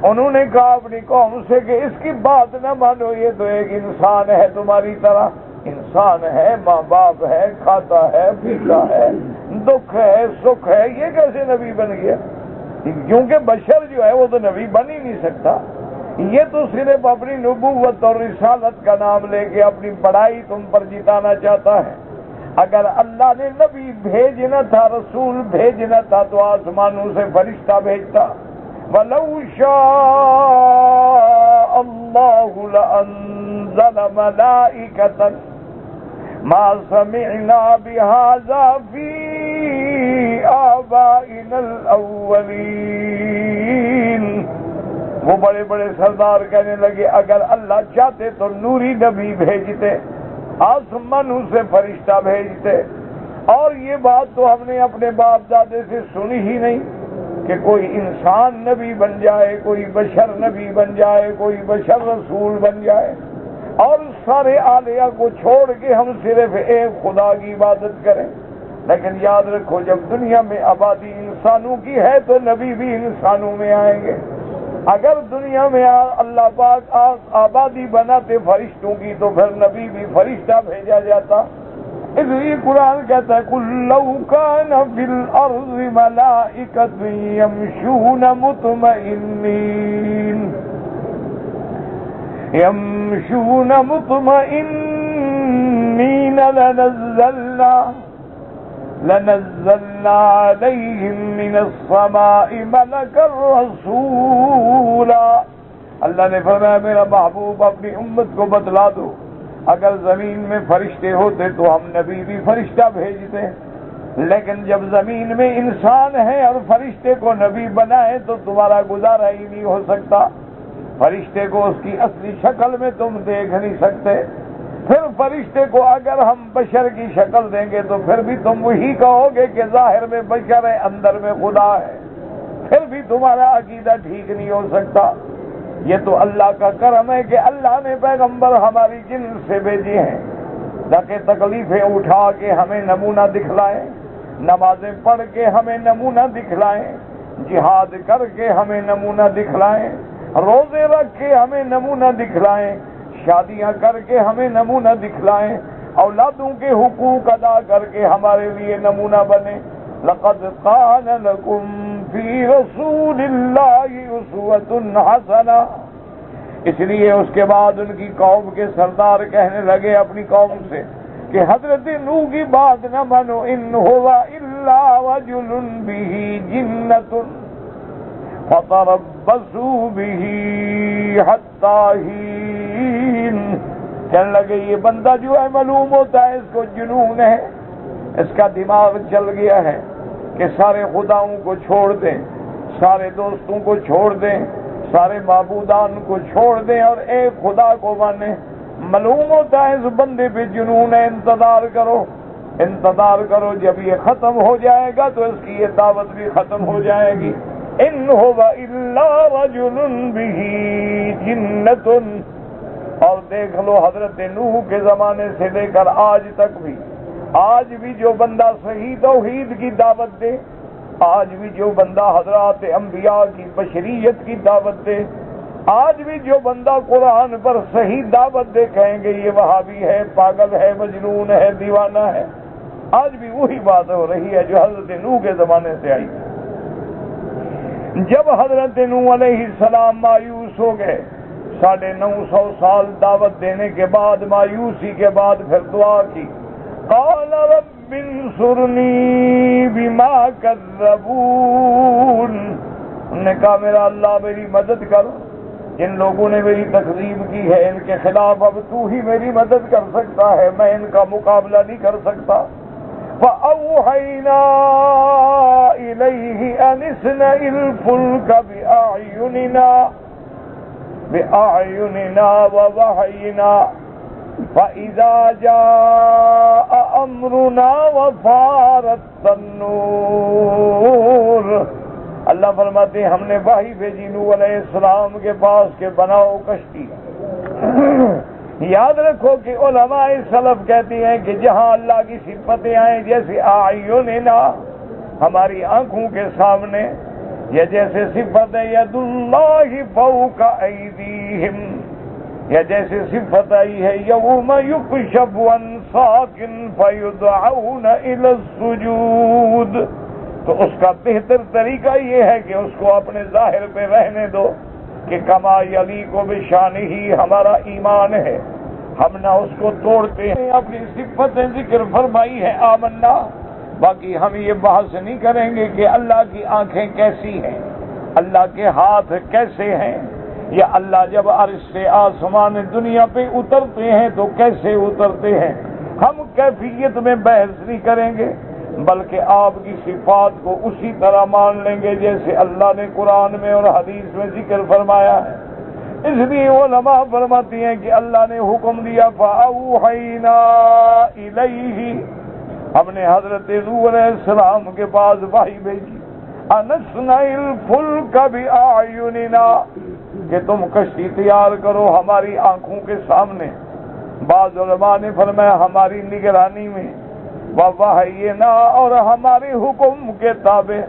انہوں نے کہا اپنی قوم سے کہ اس کی بات نہ مانو، یہ تو ایک انسان ہے تمہاری طرح، انسان ہے، ماں باپ ہے، کھاتا ہے، پیتا ہے، دکھ ہے، سکھ ہے، یہ کیسے نبی بن گیا؟ کیونکہ بشر جو ہے وہ تو نبی بن ہی نہیں سکتا، یہ تو صرف اپنی نبوت اور رسالت کا نام لے کے اپنی بڑائی تم پر جتانا چاہتا ہے۔ اگر اللہ نے نبی بھیجنا تھا، رسول بھیجنا تھا تو آسمانوں سے فرشتہ بھیجتا۔ وَلَوْ شَاءَ اللَّهُ لَأَنزَلَ مَلَائِكَةً مَا سَمِعْنَا بِهَذَا فِي آبَائِنَا الْأَوَّلِينَ۔ وہ بڑے بڑے سردار کہنے لگے اگر اللہ چاہتے تو نوری نبی بھیجتے، آسمانوں سے فرشتہ بھیجتے، اور یہ بات تو ہم نے اپنے باپ دادے سے سنی ہی نہیں کہ کوئی انسان نبی بن جائے، کوئی بشر نبی بن جائے، کوئی بشر رسول بن جائے، اور سارے آلیہ کو چھوڑ کے ہم صرف ایک خدا کی عبادت کریں۔ لیکن یاد رکھو جب دنیا میں آبادی انسانوں کی ہے تو نبی بھی انسانوں میں آئیں گے۔ اگر دنیا میں اللہ پاک آبادی بناتے فرشتوں کی تو پھر نبی بھی فرشتہ بھیجا جاتا۔ اس لیے قرآن کہتا ہے قُل لَّوْ كَانَ فِي الْأَرْضِ مَلَائِكَةٌ يَمْشُونَ مُطْمَئِنِّينَ لَنَزَّلْنَا عَلَيْهِم مِّنَ السَّمَاءِ مَلَكًا رَّسُولًا۔ اللہ نے فرمایا میرا محبوب اپنی امت کو بتلا دو، اگر زمین میں فرشتے ہوتے تو ہم نبی بھی فرشتہ بھیجتے، لیکن جب زمین میں انسان ہے اور فرشتے کو نبی بنائے تو تمہارا گزارا ہی نہیں ہو سکتا۔ فرشتے کو اس کی اصلی شکل میں تم دیکھ نہیں سکتے، پھر فرشتے کو اگر ہم بشر کی شکل دیں گے تو پھر بھی تم وہی کہو گے کہ ظاہر میں بشر ہے اندر میں خدا ہے، پھر بھی تمہارا عقیدہ ٹھیک نہیں ہو سکتا۔ یہ تو اللہ کا کرم ہے کہ اللہ نے پیغمبر ہماری جنس سے بھیجے ہیں تاکہ تکلیفیں اٹھا کے ہمیں نمونہ دکھلائیں، نمازیں پڑھ کے ہمیں نمونہ دکھلائیں، جہاد کر کے ہمیں نمونہ دکھلائیں، روزے رکھ کے ہمیں نمونہ دکھلائیں، شادیاں کر کے ہمیں نمونہ دکھلائیں، اولادوں کے حقوق ادا کر کے ہمارے لیے نمونہ بنے۔ لَقَدْ كَانَ لَكُمْ فِي رَسُولِ اللَّهِ أُسْوَةٌ حَسَنَةٌ۔ اس لیے اس کے بعد ان کی قوم کے سردار کہنے لگے اپنی قوم سے کہ حضرت نوح کی بات نہ مانو، إِنْ هُوَ إِلَّا رَجُلٌ بِهِ جِنَّةٌ فَتَرَبَّصُوا بِهِ حَتَّىٰ حِينٍ۔ کہنے لگے یہ بندہ جو ہے معلوم ہوتا ہے اس کو جنون ہے، اس کا دماغ چل گیا ہے کہ سارے خداؤں کو چھوڑ دیں، سارے دوستوں کو چھوڑ دیں، سارے معبودان کو چھوڑ دیں اور ایک خدا کو مانیں۔ معلوم ہوتا ہے اس بندے پہ جنون ہے، انتظار کرو انتظار کرو، جب یہ ختم ہو جائے گا تو اس کی یہ دعوت بھی ختم ہو جائے گی۔ إِنْ هُوَ إِلَّا رَجُلٌ بِهِ جِنَّةٌ۔ اور دیکھ لو حضرت نوح کے زمانے سے لے کر آج تک بھی، آج بھی جو بندہ صحیح توحید کی دعوت دے، آج بھی جو بندہ حضرات انبیاء کی بشریت کی دعوت دے، آج بھی جو بندہ قرآن پر صحیح دعوت دے، کہیں گے یہ وہابی ہے، پاگل ہے، مجنون ہے، دیوانہ ہے۔ آج بھی وہی بات ہو رہی ہے جو حضرت نوح کے زمانے سے آئی. جب حضرت نوح علیہ السلام مایوس ہو گئے، 950 سال دعوت دینے کے بعد، مایوسی کے بعد پھر دعا کی، قال رب انصرنی بما کذبون. انہوں نے کہا میرا اللہ میری مدد کر، جن لوگوں نے میری تکذیب کی ہے ان کے خلاف اب تو ہی میری مدد کر سکتا ہے، میں ان کا مقابلہ نہیں کر سکتا. فَأَوْحَيْنَا إِلَيْهِ أَنِ اصْنَعِ الْفُلْكَ بِأَعْيُنِنَا وَوَحْيِنَا فَإِذَا جَاءَ أَمْرُنَا وَفَارَ التَّنُّورُ. اللہ فرماتے ہیں ہم نے وحی بھیجی نوح علیہ السلام کے پاس کہ بناؤ کشتی. یاد رکھو کہ علماء سلف کہتے ہیں کہ جہاں اللہ کی صفتیں آئیں جیسے اعیننا ہماری آنکھوں کے سامنے، یا جیسے صفت ہے ید اللہ فوق ایدیہم، یا جیسے صفت آئی ہے یوم یکشف عن ساق فیدعون الی السجود، تو اس کا بہتر طریقہ یہ ہے کہ اس کو اپنے ظاہر پہ رہنے دو کہ کما یلیق بشانہ، ہمارا ایمان ہے ہم نہ اس کو توڑتے ہیں. اپنی صفتیں ذکر فرمائی ہے آمنا. باقی ہم یہ بحث نہیں کریں گے کہ اللہ کی آنکھیں کیسی ہیں، اللہ کے ہاتھ کیسے ہیں، یا اللہ جب عرش سے آسمان دنیا پہ اترتے ہیں تو کیسے اترتے ہیں. ہم کیفیت میں بحث نہیں کریں گے، بلکہ آپ کی صفات کو اسی طرح مان لیں گے جیسے اللہ نے قرآن میں اور حدیث میں ذکر فرمایا ہے. اس لیے علماء فرماتی ہیں کہ اللہ نے حکم دیا فَأَوْحَيْنَا إِلَيْهِ، ہم نے حضرت نوح علیہ السلام کے پاس وحی بھیجی، أَنِ اصْنَعِ الْفُلْكَ بِأَعْيُنِنَا، کہ تم کشتی تیار کرو ہماری آنکھوں کے سامنے. بعض علماء نے فرمایا ہماری نگرانی میں، وَوَحْيِنَا، اور ہمارے حکم کے تابع.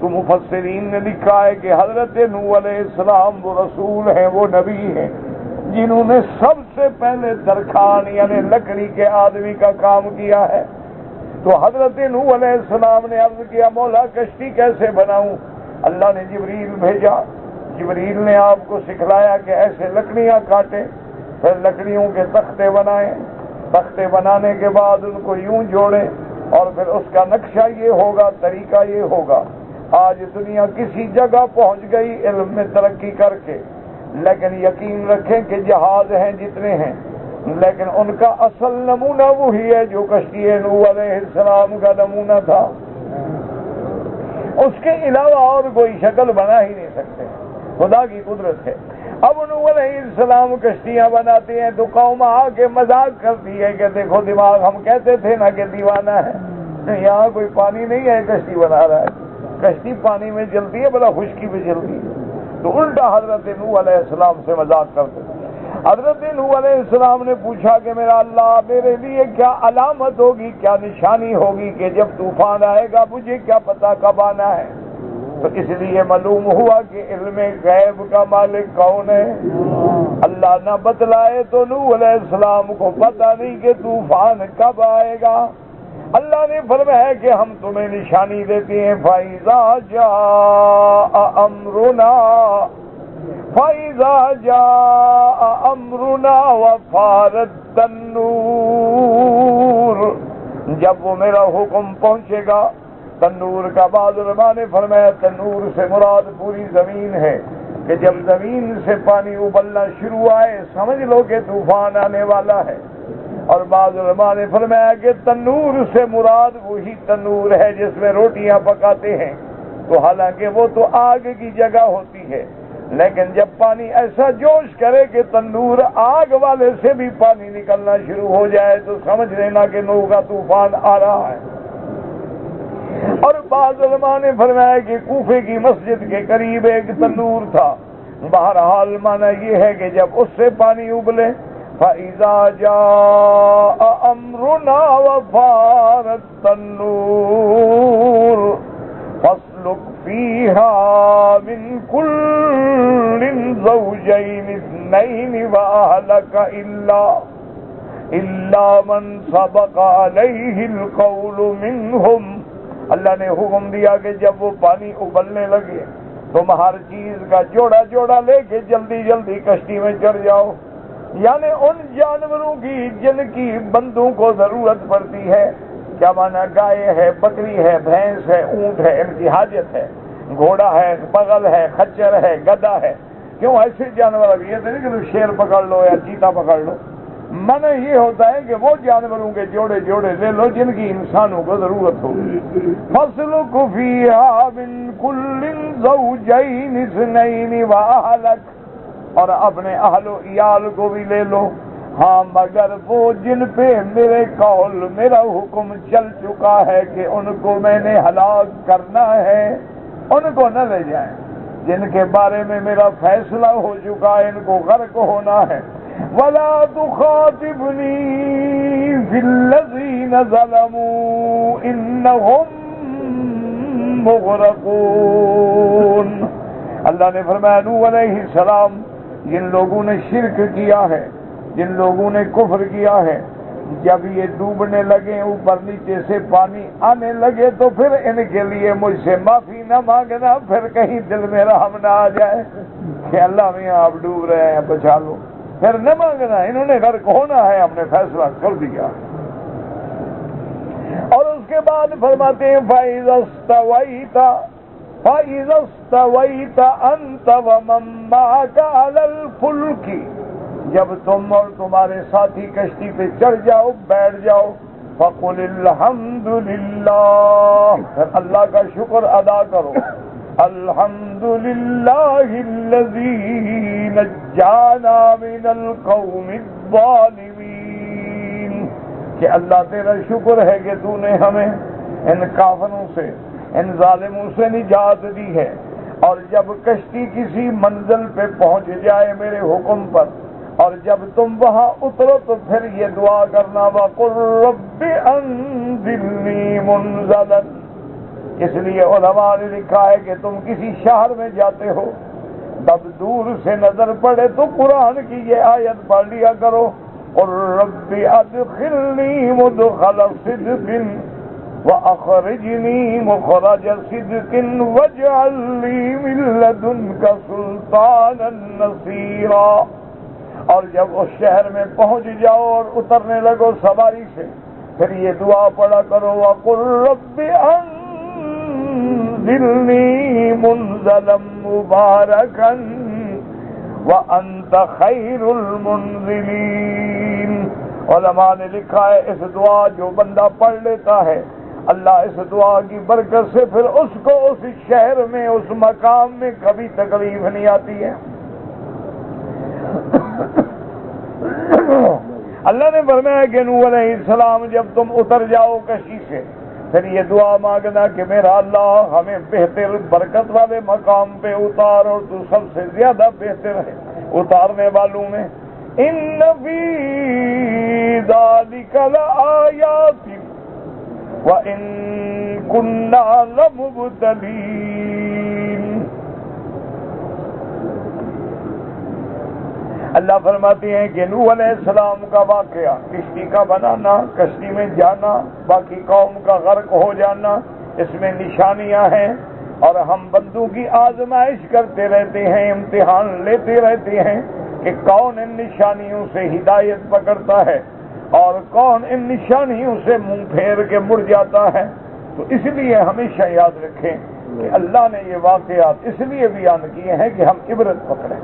تو مفسرین نے لکھا ہے کہ حضرت نوح علیہ السلام وہ رسول ہیں، وہ نبی ہیں جنہوں نے سب سے پہلے درخان یعنی لکڑی کے آدمی کا کام کیا ہے. تو حضرت نوح علیہ السلام نے عرض کیا مولا کشتی کیسے بناؤں؟ اللہ نے جبریل بھیجا، جبریل نے آپ کو سکھلایا کہ ایسے لکڑیاں کاٹیں، پھر لکڑیوں کے تختے بنائیں، تختے بنانے کے بعد ان کو یوں جوڑیں، اور پھر اس کا نقشہ یہ ہوگا، طریقہ یہ ہوگا. آج دنیا کسی جگہ پہنچ گئی علم میں ترقی کر کے، لیکن یقین رکھیں کہ جہاز ہیں جتنے ہیں لیکن ان کا اصل نمونہ وہی ہے جو کشتی نوح علیہ السلام کا نمونہ تھا. اس کے علاوہ اور کوئی شکل بنا ہی نہیں سکتے، خدا کی قدرت ہے. اب نوح علیہ السلام کشتیاں بناتے ہیں تو قوم آ کے مذاق کرتی ہے کہ دیکھو دماغ، ہم کہتے تھے نا کہ دیوانہ ہے، یہاں کوئی پانی نہیں ہے کشتی بنا رہا ہے. کشتی پانی میں چلتی ہے بلا خشکی پہ چلتی ہے. تو الٹا حضرت نوح علیہ السلام سے مذاق کرتے. حضرت نوح علیہ السلام نے پوچھا کہ میرا اللہ میرے لیے کیا علامت ہوگی، کیا نشانی ہوگی کہ جب طوفان آئے گا مجھے کیا پتا کب آنا ہے؟ تو اس لیے معلوم ہوا کہ علم غیب کا مالک کون ہے. اللہ نہ بتلائے تو نوح علیہ السلام کو پتہ نہیں کہ طوفان کب آئے گا. اللہ نے فرمایا کہ ہم تمہیں نشانی دیتے ہیں. فَإِذَا جَاءَ أَمْرُنَا وَفَارَ التَّنُّورُ، جب وہ میرا حکم پہنچے گا. تنور کا بعض علماء نے فرمایا تنور سے مراد پوری زمین ہے کہ جب زمین سے پانی ابلنا شروع آئے سمجھ لو کہ طوفان آنے والا ہے. اور بعض علماء نے فرمایا کہ تنور سے مراد وہی تنور ہے جس میں روٹیاں پکاتے ہیں. تو حالانکہ وہ تو آگ کی جگہ ہوتی ہے، لیکن جب پانی ایسا جوش کرے کہ تندور آگ والے سے بھی پانی نکلنا شروع ہو جائے تو سمجھ لینا کہ نوح کا طوفان آ رہا ہے. اور بعض علماء نے فرمایا کہ کوفے کی مسجد کے قریب ایک تندور تھا. بہرحال معنی یہ ہے کہ جب اس سے پانی ابلے فَإِذَا جَاءَ أَمْرُنَا وَفَارَ التَّنُّورُ فَاسْلُكْ فِيهَا مِنْ كُلٍّ زَوْجَيْنِ اثْنَيْنِ وَأَهْلَكَ إِلَّا، الا من سبق علیہ القول منہم، اللہ نے حکم دیا کہ جب وہ پانی ابلنے لگے تم ہر چیز کا جوڑا جوڑا لے کے جلدی جلدی کشتی میں چڑھ جاؤ، یعنی ان جانوروں کی جن کی بندوں کو ضرورت پڑتی ہے، کیا مانا گائے ہے، بکری ہے، بھینس ہے، اونٹ ہے، ان کی حاجت ہے، گھوڑا ہے، بغل ہے، خچر ہے، گدھا ہے، کیوں ایسے جانور؟ اب یہ تو نہیں کہ تم شیر پکڑ لو یا چیتا پکڑ لو، من یہ ہوتا ہے کہ وہ جانوروں کے جوڑے جوڑے لے لو جن کی انسانوں کو ضرورت ہو۔ فَاسْلُكْ فِيهَا مِن كُلٍّ زَوْجَيْنِ اثْنَيْنِ وَأَهْلَكَ، اور اپنے اہل و عیال کو بھی لے لو، ہاں مگر وہ جن پہ میرے قول میرا حکم چل چکا ہے کہ ان کو میں نے ہلاک کرنا ہے، ان کو نہ لے جائیں، جن کے بارے میں میرا فیصلہ ہو چکا ہے ان کو غرق ہونا ہے۔ وَلَا تُخَاطِبْنِي فِي الَّذِينَ ظَلَمُوا إِنَّهُمْ مُغْرَقُونَ۔ اللہ نے فرمایا نوح علیہ السلام، جن لوگوں نے شرک کیا ہے، جن لوگوں نے کفر کیا ہے، جب یہ ڈوبنے لگے اوپر نیچے سے پانی آنے لگے تو پھر ان کے لیے مجھ سے معافی نہ مانگنا، پھر کہیں دل میں رحم نہ آ جائے کہ اللہ میاں آپ ڈوب رہے ہیں بچا لو، پھر نہ مانگنا، انہوں نے غرق ہونا ہے، ہم نے فیصلہ کر دیا۔ اور اس کے بعد فرماتے ہیں فَإِذَا اسْتَوَيْتَ أَنْتَ وَمَن مَّعَكَ عَلَى الْفُلْكِ، جب تم اور تمہارے ساتھی کشتی پہ چڑھ جاؤ، بیٹھ جاؤ، فَقُلِ الْحَمْدُ لِلَّهِ، پھر اللہ کا شکر ادا کرو، الحمد للہ الذی نجانا من القوم الظالمین، کہ اللہ تیرا شکر ہے کہ تو نے ہمیں ان کافروں سے، ان ظالموں سے نجات دی ہے۔ اور جب کشتی کسی منزل پہ پہنچ جائے میرے حکم پر، اور جب تم وہاں اترو تو پھر یہ دعا کرنا وَقُلْ رَبِّ أَنزِلْنِي مُنزَلًا، اس لیے علماء نے لکھا ہے کہ تم کسی شہر میں جاتے ہو، تب دور سے نظر پڑے تو قرآن کی یہ آیت پڑھ لیا کرو، قُلْ رَبِّ أَدْخِلْنِي مُدْخَلَ صِدْقٍ وَأَخْرِجْنِي مُخْرَجَ صِدْقٍ وَاجْعَلْ لِي مِن لَّدُنكَ سُلْطَانًا نَّصِيرًا۔ اور جب اس شہر میں پہنچ جاؤ اور اترنے لگو سواری سے، پھر یہ دعا پڑھا کرو وَقُلْ رَبِّ أَنزِلْنِي مُنزَلًا مُبَارَكًا وَأَنتَ خَيْرُ الْمُنزِلِينَ۔ علماء نے لکھا ہے اس دعا جو بندہ پڑھ لیتا ہے، اللہ اس دعا کی برکت سے پھر اس کو اس شہر میں، اس مقام میں کبھی تکلیف نہیں آتی ہے۔ اللہ نے فرمایا کہ نوح علیہ السلام جب تم اتر جاؤ کشتی سے، پھر یہ دعا مانگنا کہ میرا اللہ ہمیں بہتر برکت والے مقام پہ اتار، اور تو سب سے زیادہ بہتر ہے اتارنے والوں میں۔ ان فی ذلک لآیات وان کنا لمبتلین۔ اللہ فرماتے ہیں کہ نوح علیہ السلام کا واقعہ، کشتی کا بنانا، کشتی میں جانا، باقی قوم کا غرق ہو جانا، اس میں نشانیاں ہیں، اور ہم بندوں کی آزمائش کرتے رہتے ہیں، امتحان لیتے رہتے ہیں کہ کون ان نشانیوں سے ہدایت پکڑتا ہے اور کون ان نشانیوں سے منہ پھیر کے مڑ جاتا ہے۔ تو اس لیے ہمیشہ یاد رکھیں کہ اللہ نے یہ واقعات اس لیے بیان کیے ہیں کہ ہم عبرت پکڑیں۔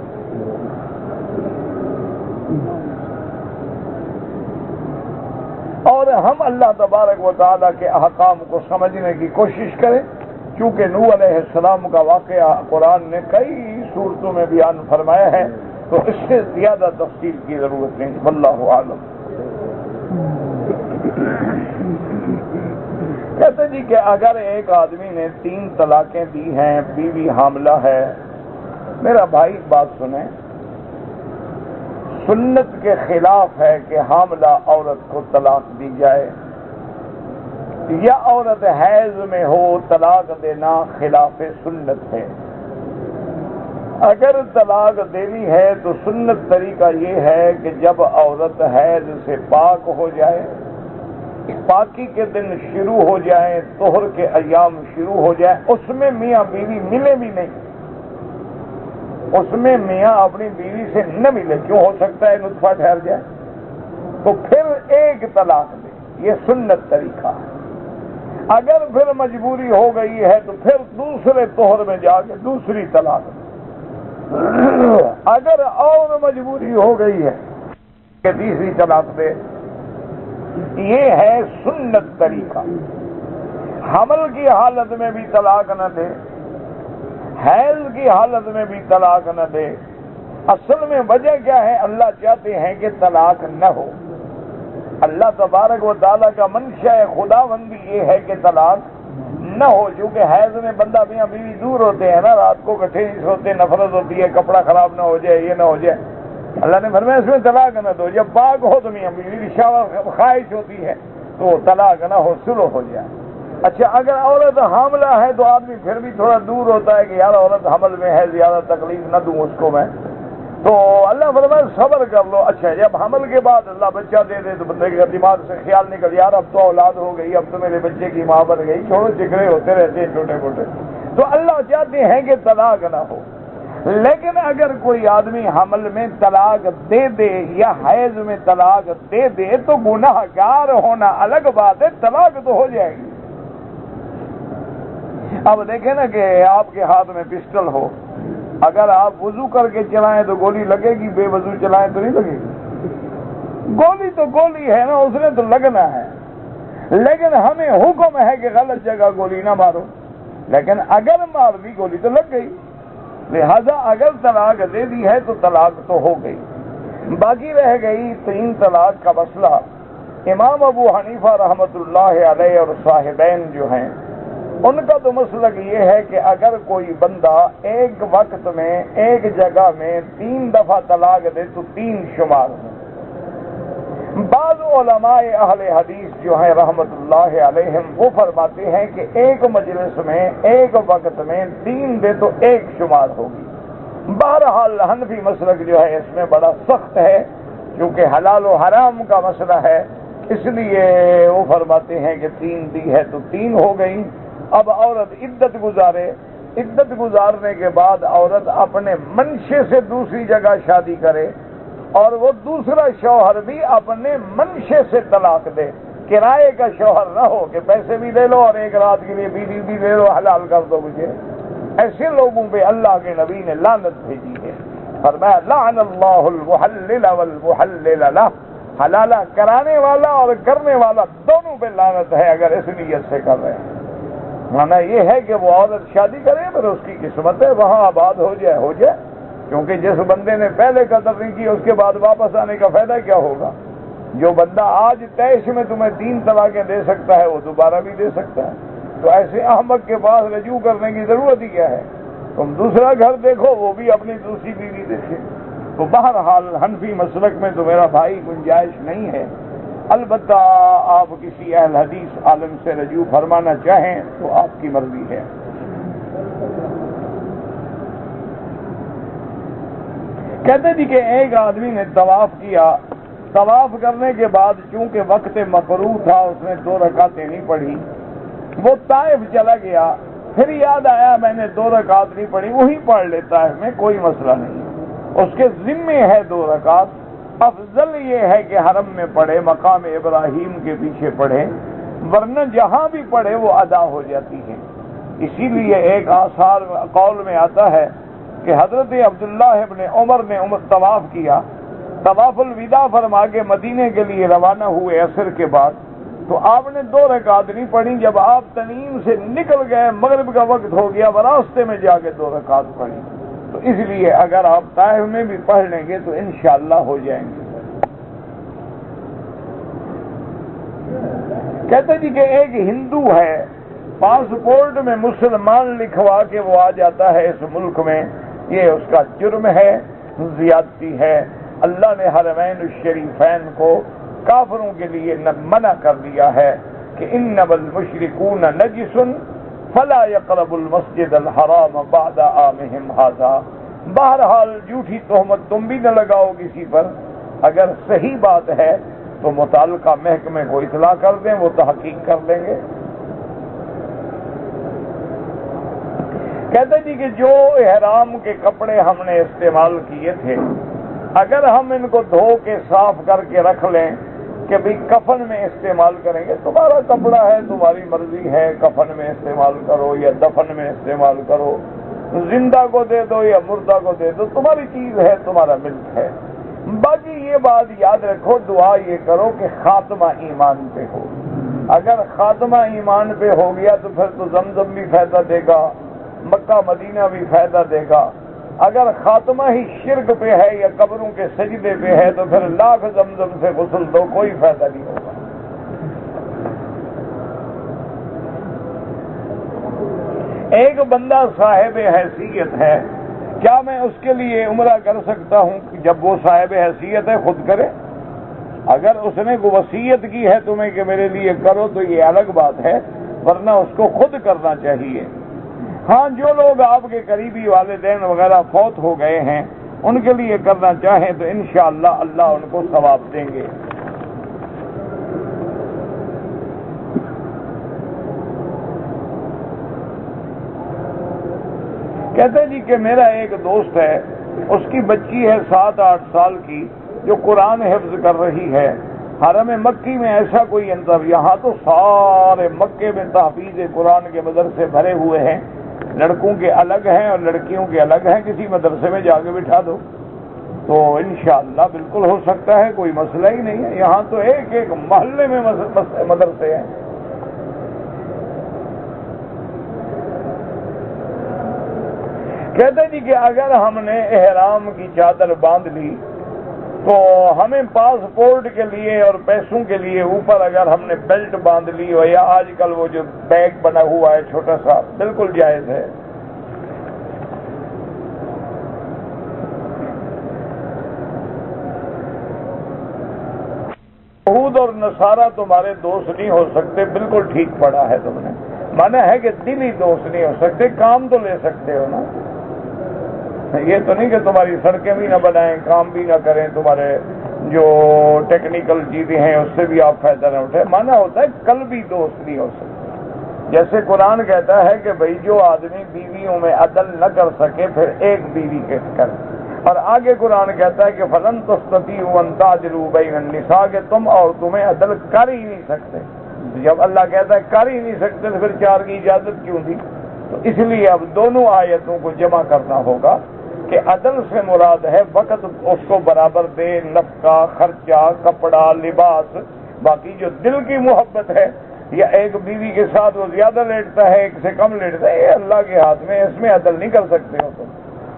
اور ہم اللہ تبارک و تعالیٰ کے احکام کو سمجھنے کی کوشش کریں، کیونکہ نوح علیہ السلام کا واقعہ قرآن نے کئی صورتوں میں بیان فرمایا ہے، تو اس سے زیادہ تفصیل کی ضرورت نہیں۔ واللہ عالم۔ کہتے جی کہ اگر ایک آدمی نے 3 طلاقیں دی ہیں، بیوی حاملہ ہے، میرا بھائی بات سنیں، سنت کے خلاف ہے کہ حاملہ عورت کو طلاق دی جائے، یا عورت حیض میں ہو طلاق دینا خلاف سنت ہے۔ اگر طلاق دینی ہے تو سنت طریقہ یہ ہے کہ جب عورت حیض سے پاک ہو جائے، پاکی کے دن شروع ہو جائیں، طہر کے ایام شروع ہو جائیں، اس میں میاں بیوی ملے بھی نہیں، اس میں میاں اپنی بیوی سے نہ ملے، کیوں ہو سکتا ہے نطفہ ٹھہر جائے، تو پھر ایک طلاق دے، یہ سنت طریقہ ہے۔ اگر پھر مجبوری ہو گئی ہے تو پھر دوسرے طہر میں جا کے دوسری طلاق دے۔ اگر اور مجبوری ہو گئی ہے کہ تیسری طلاق دے، یہ ہے سنت طریقہ۔ حمل کی حالت میں بھی طلاق نہ دے، حیض کی حالت میں بھی طلاق نہ دے۔ اصل میں وجہ کیا ہے؟ اللہ چاہتے ہیں کہ طلاق نہ ہو۔ اللہ تبارک و تعالیٰ کا منشا خداوندی یہ ہے کہ طلاق نہ ہو، چونکہ حیض میں بندہ میاں بیوی دور ہوتے ہیں نا، رات کو کٹھے نہیں سوتے، نفرت ہوتی ہے، کپڑا خراب نہ ہو جائے، یہ نہ ہو جائے، اللہ نے فرمایا اس میں طلاق نہ دو۔ جب پاک ہو تو میاں بیوی کی شہوت خواہش ہوتی ہے تو طلاق نہ ہو، سلو ہو جائے۔ اچھا اگر عورت حاملہ ہے تو آدمی پھر بھی تھوڑا دور ہوتا ہے کہ یار عورت حمل میں ہے، زیادہ تکلیف نہ دوں اس کو میں، تو اللہ فرمایا صبر کر لو۔ اچھا جب حمل کے بعد اللہ بچہ دے دے تو بندے کے دماغ سے خیال نکل، یار اب تو اولاد ہو گئی، اب تو میرے بچے کی ماں بن گئی، چھوڑو چکرے ہوتے رہتے ہیں چھوٹے موٹے، تو اللہ چاہتے ہیں کہ طلاق نہ ہو۔ لیکن اگر کوئی آدمی حمل میں طلاق دے دے یا حیض میں طلاق دے دے تو گناہ گار ہونا الگ بات ہے، طلاق تو ہو جائے گی۔ اب دیکھیں نا کہ آپ کے ہاتھ میں پسٹل ہو، اگر آپ وضو کر کے چلائیں تو گولی لگے گی، بے وضو چلائیں تو نہیں لگے گی۔ گولی تو گولی ہے نا، اس نے تو لگنا ہے، لیکن ہمیں حکم ہے کہ غلط جگہ گولی نہ مارو، لیکن اگر مار دی گولی تو لگ گئی، لہذا اگر طلاق دے دی ہے تو طلاق تو ہو گئی۔ باقی رہ گئی 3 طلاق کا مسئلہ۔ امام ابو حنیفہ رحمۃ اللہ علیہ اور صاحبین جو ہیں ان کا تو مسلک یہ ہے کہ اگر کوئی بندہ ایک وقت میں ایک جگہ میں 3 دفعہ طلاق دے تو 3 شمار ہوں۔ بعض علماء اہل حدیث جو ہیں رحمت اللہ علیہم وہ فرماتے ہیں کہ ایک مجلس میں ایک وقت میں 3 دے تو 1 شمار ہوگی۔ بہرحال حنفی مسلک جو ہے اس میں بڑا سخت ہے، کیونکہ حلال و حرام کا مسئلہ ہے، اس لیے وہ فرماتے ہیں کہ 3 دی ہے تو 3 ہو گئی۔ اب عورت عدت گزارے، عدت گزارنے کے بعد عورت اپنے منشے سے دوسری جگہ شادی کرے اور وہ دوسرا شوہر بھی اپنے منشے سے طلاق دے، کرائے کا شوہر نہ ہو کہ پیسے بھی لے لو اور ایک رات کے لیے بیوی بھی لے لو، حلال کر دو مجھے۔ ایسے لوگوں پہ اللہ کے نبی نے لعنت بھیجی ہے، فرمایا لعن اللہ المحلل والمحلل لہ، حلالہ کرانے والا اور کرنے والا دونوں پہ لعنت ہے اگر اس نیت سے کر رہے ہیں۔ مانا یہ ہے کہ وہ عورت شادی کرے پھر اس کی قسمت ہے وہاں آباد ہو جائے ہو جائے، کیونکہ جس بندے نے پہلے قدر نہیں کی اس کے بعد واپس آنے کا فائدہ کیا ہوگا؟ جو بندہ آج تیش میں تمہیں 3 طلاقیں دے سکتا ہے وہ دوبارہ بھی دے سکتا ہے، تو ایسے احمق کے پاس رجوع کرنے کی ضرورت ہی کیا ہے؟ تم دوسرا گھر دیکھو، وہ بھی اپنی دوسری بیوی دیکھے۔ تو بہرحال حنفی مسلک میں تو میرا بھائی گنجائش نہیں ہے، البتہ آپ کسی اہل حدیث عالم سے رجوع فرمانا چاہیں تو آپ کی مرضی ہے۔ کہتے جی کہ ایک آدمی نے طواف کیا، طواف کرنے کے بعد چونکہ وقت مکروہ تھا اس نے 2 رکعتیں نہیں پڑھی، وہ طائف چلا گیا، پھر یاد آیا میں نے 2 رکعت نہیں پڑھی، وہی پڑھ لیتا ہے، میں کوئی مسئلہ نہیں، اس کے ذمے ہے 2 رکعت۔ افضل یہ ہے کہ حرم میں پڑھے، مقام ابراہیم کے پیچھے پڑھے، ورنہ جہاں بھی پڑھے وہ ادا ہو جاتی ہے۔ اسی لیے ایک آثار قول میں آتا ہے کہ حضرت عبداللہ ابن عمر نے طواف کیا، طواف الوداع فرما کے مدینے کے لیے روانہ ہوئے عصر کے بعد، تو آپ نے 2 رکعت نہیں پڑھی، جب آپ تنعیم سے نکل گئے مغرب کا وقت ہو گیا، راستے میں جا کے 2 رکعت پڑھی۔ تو اس لیے اگر آپ طائف میں بھی پڑھ لیں گے تو انشاءاللہ ہو جائیں گے۔ کہتے جی کہ ایک ہندو ہے، پاسپورٹ میں مسلمان لکھوا کے وہ آ جاتا ہے اس ملک میں، یہ اس کا جرم ہے، زیادتی ہے۔ اللہ نے حرمین الشریفین کو کافروں کے لیے منع کر دیا ہے کہ انما المشرکون نجس فلا يقربوا المسجد الحرام بعد عامهم هذا، بہرحال جھوٹی تہمت تم بھی نہ لگاؤ کسی پر، اگر صحیح بات ہے تو متعلقہ محکمے کو اطلاع کر دیں، وہ تحقیق کر لیں گے۔ کہتے جی کہ جو احرام کے کپڑے ہم نے استعمال کیے تھے، اگر ہم ان کو دھو کے صاف کر کے رکھ لیں کہ بھئی کفن میں استعمال کریں گے، تمہارا کپڑا ہے، تمہاری مرضی ہے، کفن میں استعمال کرو یا دفن میں استعمال کرو، زندہ کو دے دو یا مردہ کو دے دو، تمہاری چیز ہے، تمہارا ملک ہے۔ باقی یہ بات یاد رکھو، دعا یہ کرو کہ خاتمہ ایمان پہ ہو۔ اگر خاتمہ ایمان پہ ہو گیا تو پھر تو زمزم بھی فائدہ دے گا، مکہ مدینہ بھی فائدہ دے گا۔ اگر خاتمہ ہی شرک پہ ہے یا قبروں کے سجدے پہ ہے تو پھر لاکھ زمزم سے غسل دو، کوئی فائدہ نہیں ہوگا۔ ایک بندہ صاحب حیثیت ہے، کیا میں اس کے لیے عمرہ کر سکتا ہوں؟ جب وہ صاحب حیثیت ہے خود کرے، اگر اس نے کوئی وصیت کی ہے تمہیں کہ میرے لیے کرو تو یہ الگ بات ہے، ورنہ اس کو خود کرنا چاہیے۔ ہاں، جو لوگ آپ کے قریبی والدین وغیرہ فوت ہو گئے ہیں ان کے لیے کرنا چاہیں تو انشاءاللہ اللہ ان کو ثواب دیں گے۔ کہتے جی کہ میرا ایک دوست ہے، اس کی بچی ہے 7-8 سال کی جو قرآن حفظ کر رہی ہے۔ حرم مکی میں ایسا کوئی انتظام، یہاں تو سارے مکے میں تحفیظ قرآن کے مدرسے بھرے ہوئے ہیں، لڑکوں کے الگ ہیں اور لڑکیوں کے الگ ہیں، کسی مدرسے میں جا کے بٹھا دو تو انشاءاللہ بالکل ہو سکتا ہے، کوئی مسئلہ ہی نہیں ہے۔ یہاں تو ایک ایک محلے میں مدرسے ہیں۔ کہتے جی کہ اگر ہم نے احرام کی چادر باندھ لی تو ہمیں پاسپورٹ کے لیے اور پیسوں کے لیے اوپر اگر ہم نے بیلٹ باندھ لی ہو، یا آج کل وہ جو بیگ بنا ہوا ہے چھوٹا سا، بالکل جائز ہے۔ یہود اور نصارہ تمہارے دوست نہیں ہو سکتے، بالکل ٹھیک پڑھا ہے تم نے، مانا ہے کہ دلی دوست نہیں ہو سکتے، کام تو لے سکتے ہو نا۔ یہ تو نہیں کہ تمہاری سڑکیں بھی نہ بنائیں، کام بھی نہ کریں، تمہارے جو ٹیکنیکل چیزیں ہیں اس سے بھی آپ فائدہ نہ اٹھائیں، مانا ہوتا ہے قلبی دوست نہیں ہو سکتے۔ جیسے قرآن کہتا ہے کہ بھئی جو آدمی بیویوں میں عدل نہ کر سکے پھر ایک بیوی کے کر، اور آگے قرآن کہتا ہے کہ فَلَن تَسْتَطِيعُوا أَن تَعْدِلُوا بَيْنَ النِّسَاءِ کہ تم عورتوں میں عدل کر ہی نہیں سکتے۔ جب اللہ کہتا ہے کر ہی نہیں سکتے تو پھر 4 کی اجازت کیوں دی؟ تو اس لیے اب دونوں آیتوں کو جمع کرنا ہوگا کہ عدل سے مراد ہے وقت اس کو برابر دے، نفقہ، خرچہ، کپڑا، لباس۔ باقی جو دل کی محبت ہے، یا ایک بیوی کے ساتھ وہ زیادہ لیٹتا ہے ایک سے کم لیٹتا ہے، یہ اللہ کے ہاتھ میں، اس میں عدل نہیں کر سکتے ہو تم،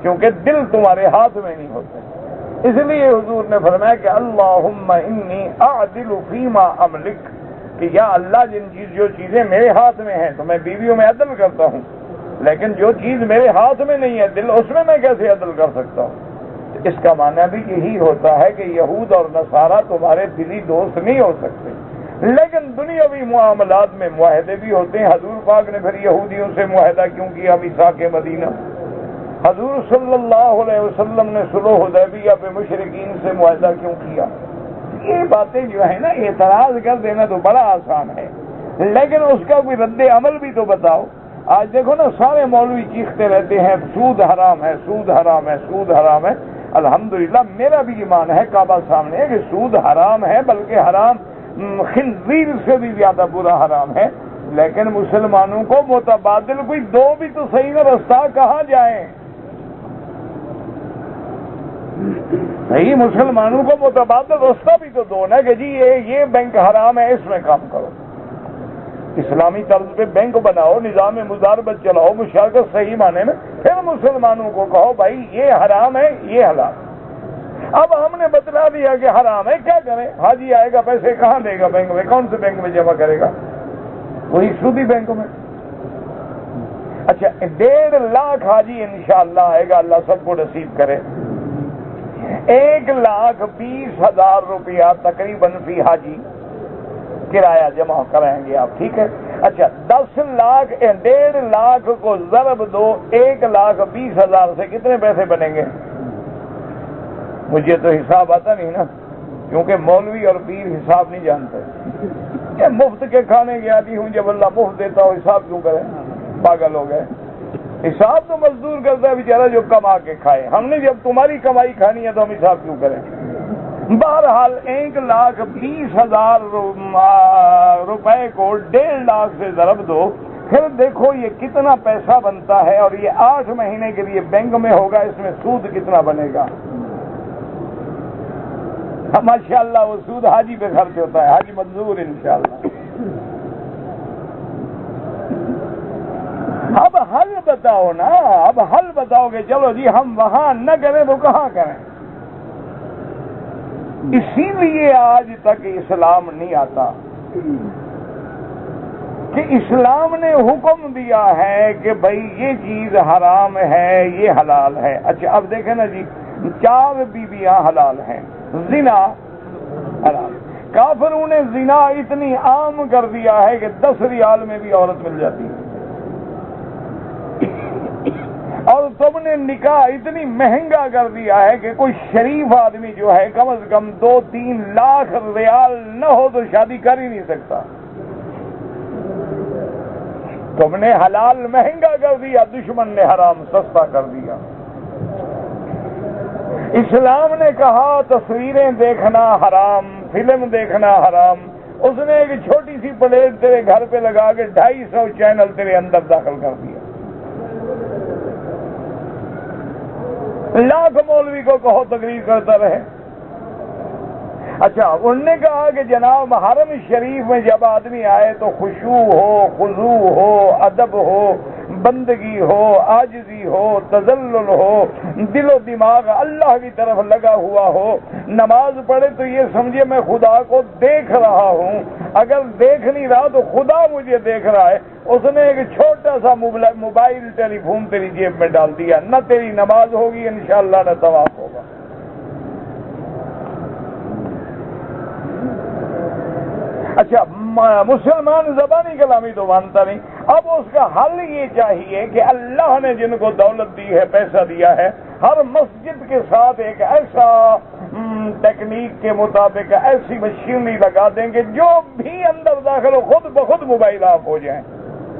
کیونکہ دل تمہارے ہاتھ میں نہیں ہوتے۔ اس لیے حضور نے فرمایا کہ اللہم انی اعدل فیما املک، کہ یا اللہ جو چیزیں میرے ہاتھ میں ہیں تو میں بیویوں میں عدل کرتا ہوں، لیکن جو چیز میرے ہاتھ میں نہیں ہے دل، اس میں کیسے عدل کر سکتا ہوں؟ اس کا معنی بھی یہی ہوتا ہے کہ یہود اور نصارہ تمہارے دلی دوست نہیں ہو سکتے، لیکن دنیاوی معاملات میں معاہدے بھی ہوتے ہیں۔ حضور پاک نے پھر یہودیوں سے معاہدہ کیوں کیا میثاق مدینہ؟ حضور صلی اللہ علیہ وسلم نے صلح حدیبیہ پہ مشرکین سے معاہدہ کیوں کیا؟ یہ باتیں جو ہے نا، اعتراض کر دینا تو بڑا آسان ہے، لیکن اس کا کوئی رد عمل بھی تو بتاؤ۔ آج دیکھو نا، سارے مولوی چیختے رہتے ہیں سود حرام ہے، سود حرام ہے، سود حرام ہے۔ الحمدللہ میرا بھی ایمان ہے، کعبہ سامنے ہے، کہ سود حرام ہے، بلکہ حرام خنزیر سے بھی زیادہ برا حرام ہے، لیکن مسلمانوں کو متبادل کوئی دو بھی تو صحیح نہ، رستہ کہاں جائیں؟ صحیح مسلمانوں کو متبادل رستہ بھی تو دو نا، کہ جی یہ بینک حرام ہے، اس میں کام کرو، اسلامی طرز پہ بینک بناؤ، نظام مضاربت چلاؤ، مشارکت صحیح معنی میں، پھر مسلمانوں کو کہو بھائی یہ حرام ہے، یہ حلال۔ اب ہم نے بتلا دیا کہ حرام ہے، کیا کریں؟ حاجی آئے گا، پیسے کہاں دے گا بینک میں؟ کون سے بینک میں جمع کرے گا؟ وہی سودی بینک میں۔ اچھا، 1.5 لاکھ حاجی انشاءاللہ آئے گا، اللہ سب کو نصیب کرے۔ 1,20,000 روپیہ تقریباً فی حاجی کرایہ جمع کرائیں گے آپ، ٹھیک ہے؟ اچھا 10 لاکھ 1.5 لاکھ کو ضرب دو 1,20,000 سے کتنے پیسے بنیں گے؟ مجھے تو حساب آتا نہیں نا، کیونکہ مولوی اور پیر حساب نہیں جانتے. یہ مفت کے کھانے کے عادی ہوں، جب اللہ مفت دیتا ہو حساب کیوں کریں؟ پاگل ہو گئے. حساب تو مزدور کرتا ہے بیچارہ جو کما کے کھائے. ہم نے جب تمہاری کمائی کھانی ہے تو ہم حساب کیوں کریں؟ بہرحال 1,20,000 روپے کو 1.5 لاکھ سے ضرب دو، پھر دیکھو یہ کتنا پیسہ بنتا ہے، اور یہ 8 مہینے کے لیے بینک میں ہوگا، اس میں سود کتنا بنے گا؟ ماشاء اللہ وہ سود حاجی پہ خرچ ہوتا ہے، حاجی منظور انشاءاللہ. اب حل بتاؤ نا، اب حل بتاؤ کہ چلو جی ہم وہاں نہ کریں تو کہاں کریں؟ اسی لیے آج تک اسلام نہیں آتا کہ اسلام نے حکم دیا ہے کہ بھئی یہ چیز حرام ہے، یہ حلال ہے. اچھا اب دیکھیں نا جی، 4 بیویاں حلال ہیں، زنا حلال. کافروں نے زنا اتنی عام کر دیا ہے کہ 10 ریال میں بھی عورت مل جاتی ہے، اور تم نے نکاح اتنی مہنگا کر دیا ہے کہ کوئی شریف آدمی جو ہے کم از کم 2-3 لاکھ ریال نہ ہو تو شادی کر ہی نہیں سکتا. تم نے حلال مہنگا کر دیا، دشمن نے حرام سستا کر دیا. اسلام نے کہا تصویریں دیکھنا حرام، فلم دیکھنا حرام. اس نے ایک چھوٹی سی پلیٹ تیرے گھر پہ لگا کے 250 چینل تیرے اندر داخل کر دیا. لاکھ مولوی کو کہو تقریر کرتا رہے. اچھا انہوں نے کہا کہ جناب حرم شریف میں جب آدمی آئے تو خشوع ہو، خضوع ہو، ادب ہو، بندگی ہو، عاجزی ہو، تذلل ہو، دل و دماغ اللہ کی طرف لگا ہوا ہو. نماز پڑھے تو یہ سمجھے میں خدا کو دیکھ رہا ہوں، اگر دیکھ نہیں رہا تو خدا مجھے دیکھ رہا ہے. اس نے ایک چھوٹا سا موبائل ٹیلی فون تیری جیب میں ڈال دیا، نہ تیری نماز ہوگی انشاءاللہ نہ طواف ہوگا. اچھا مسلمان زبانی کلامی تو مانتا نہیں. اب اس کا حل یہ چاہیے کہ اللہ نے جن کو دولت دی ہے، پیسہ دیا ہے، ہر مسجد کے ساتھ ایک ایسا ٹیکنیک کے مطابق ایسی مشینری لگا دیں کہ جو بھی اندر داخل ہو خود بخود موبائل آف ہو جائیں،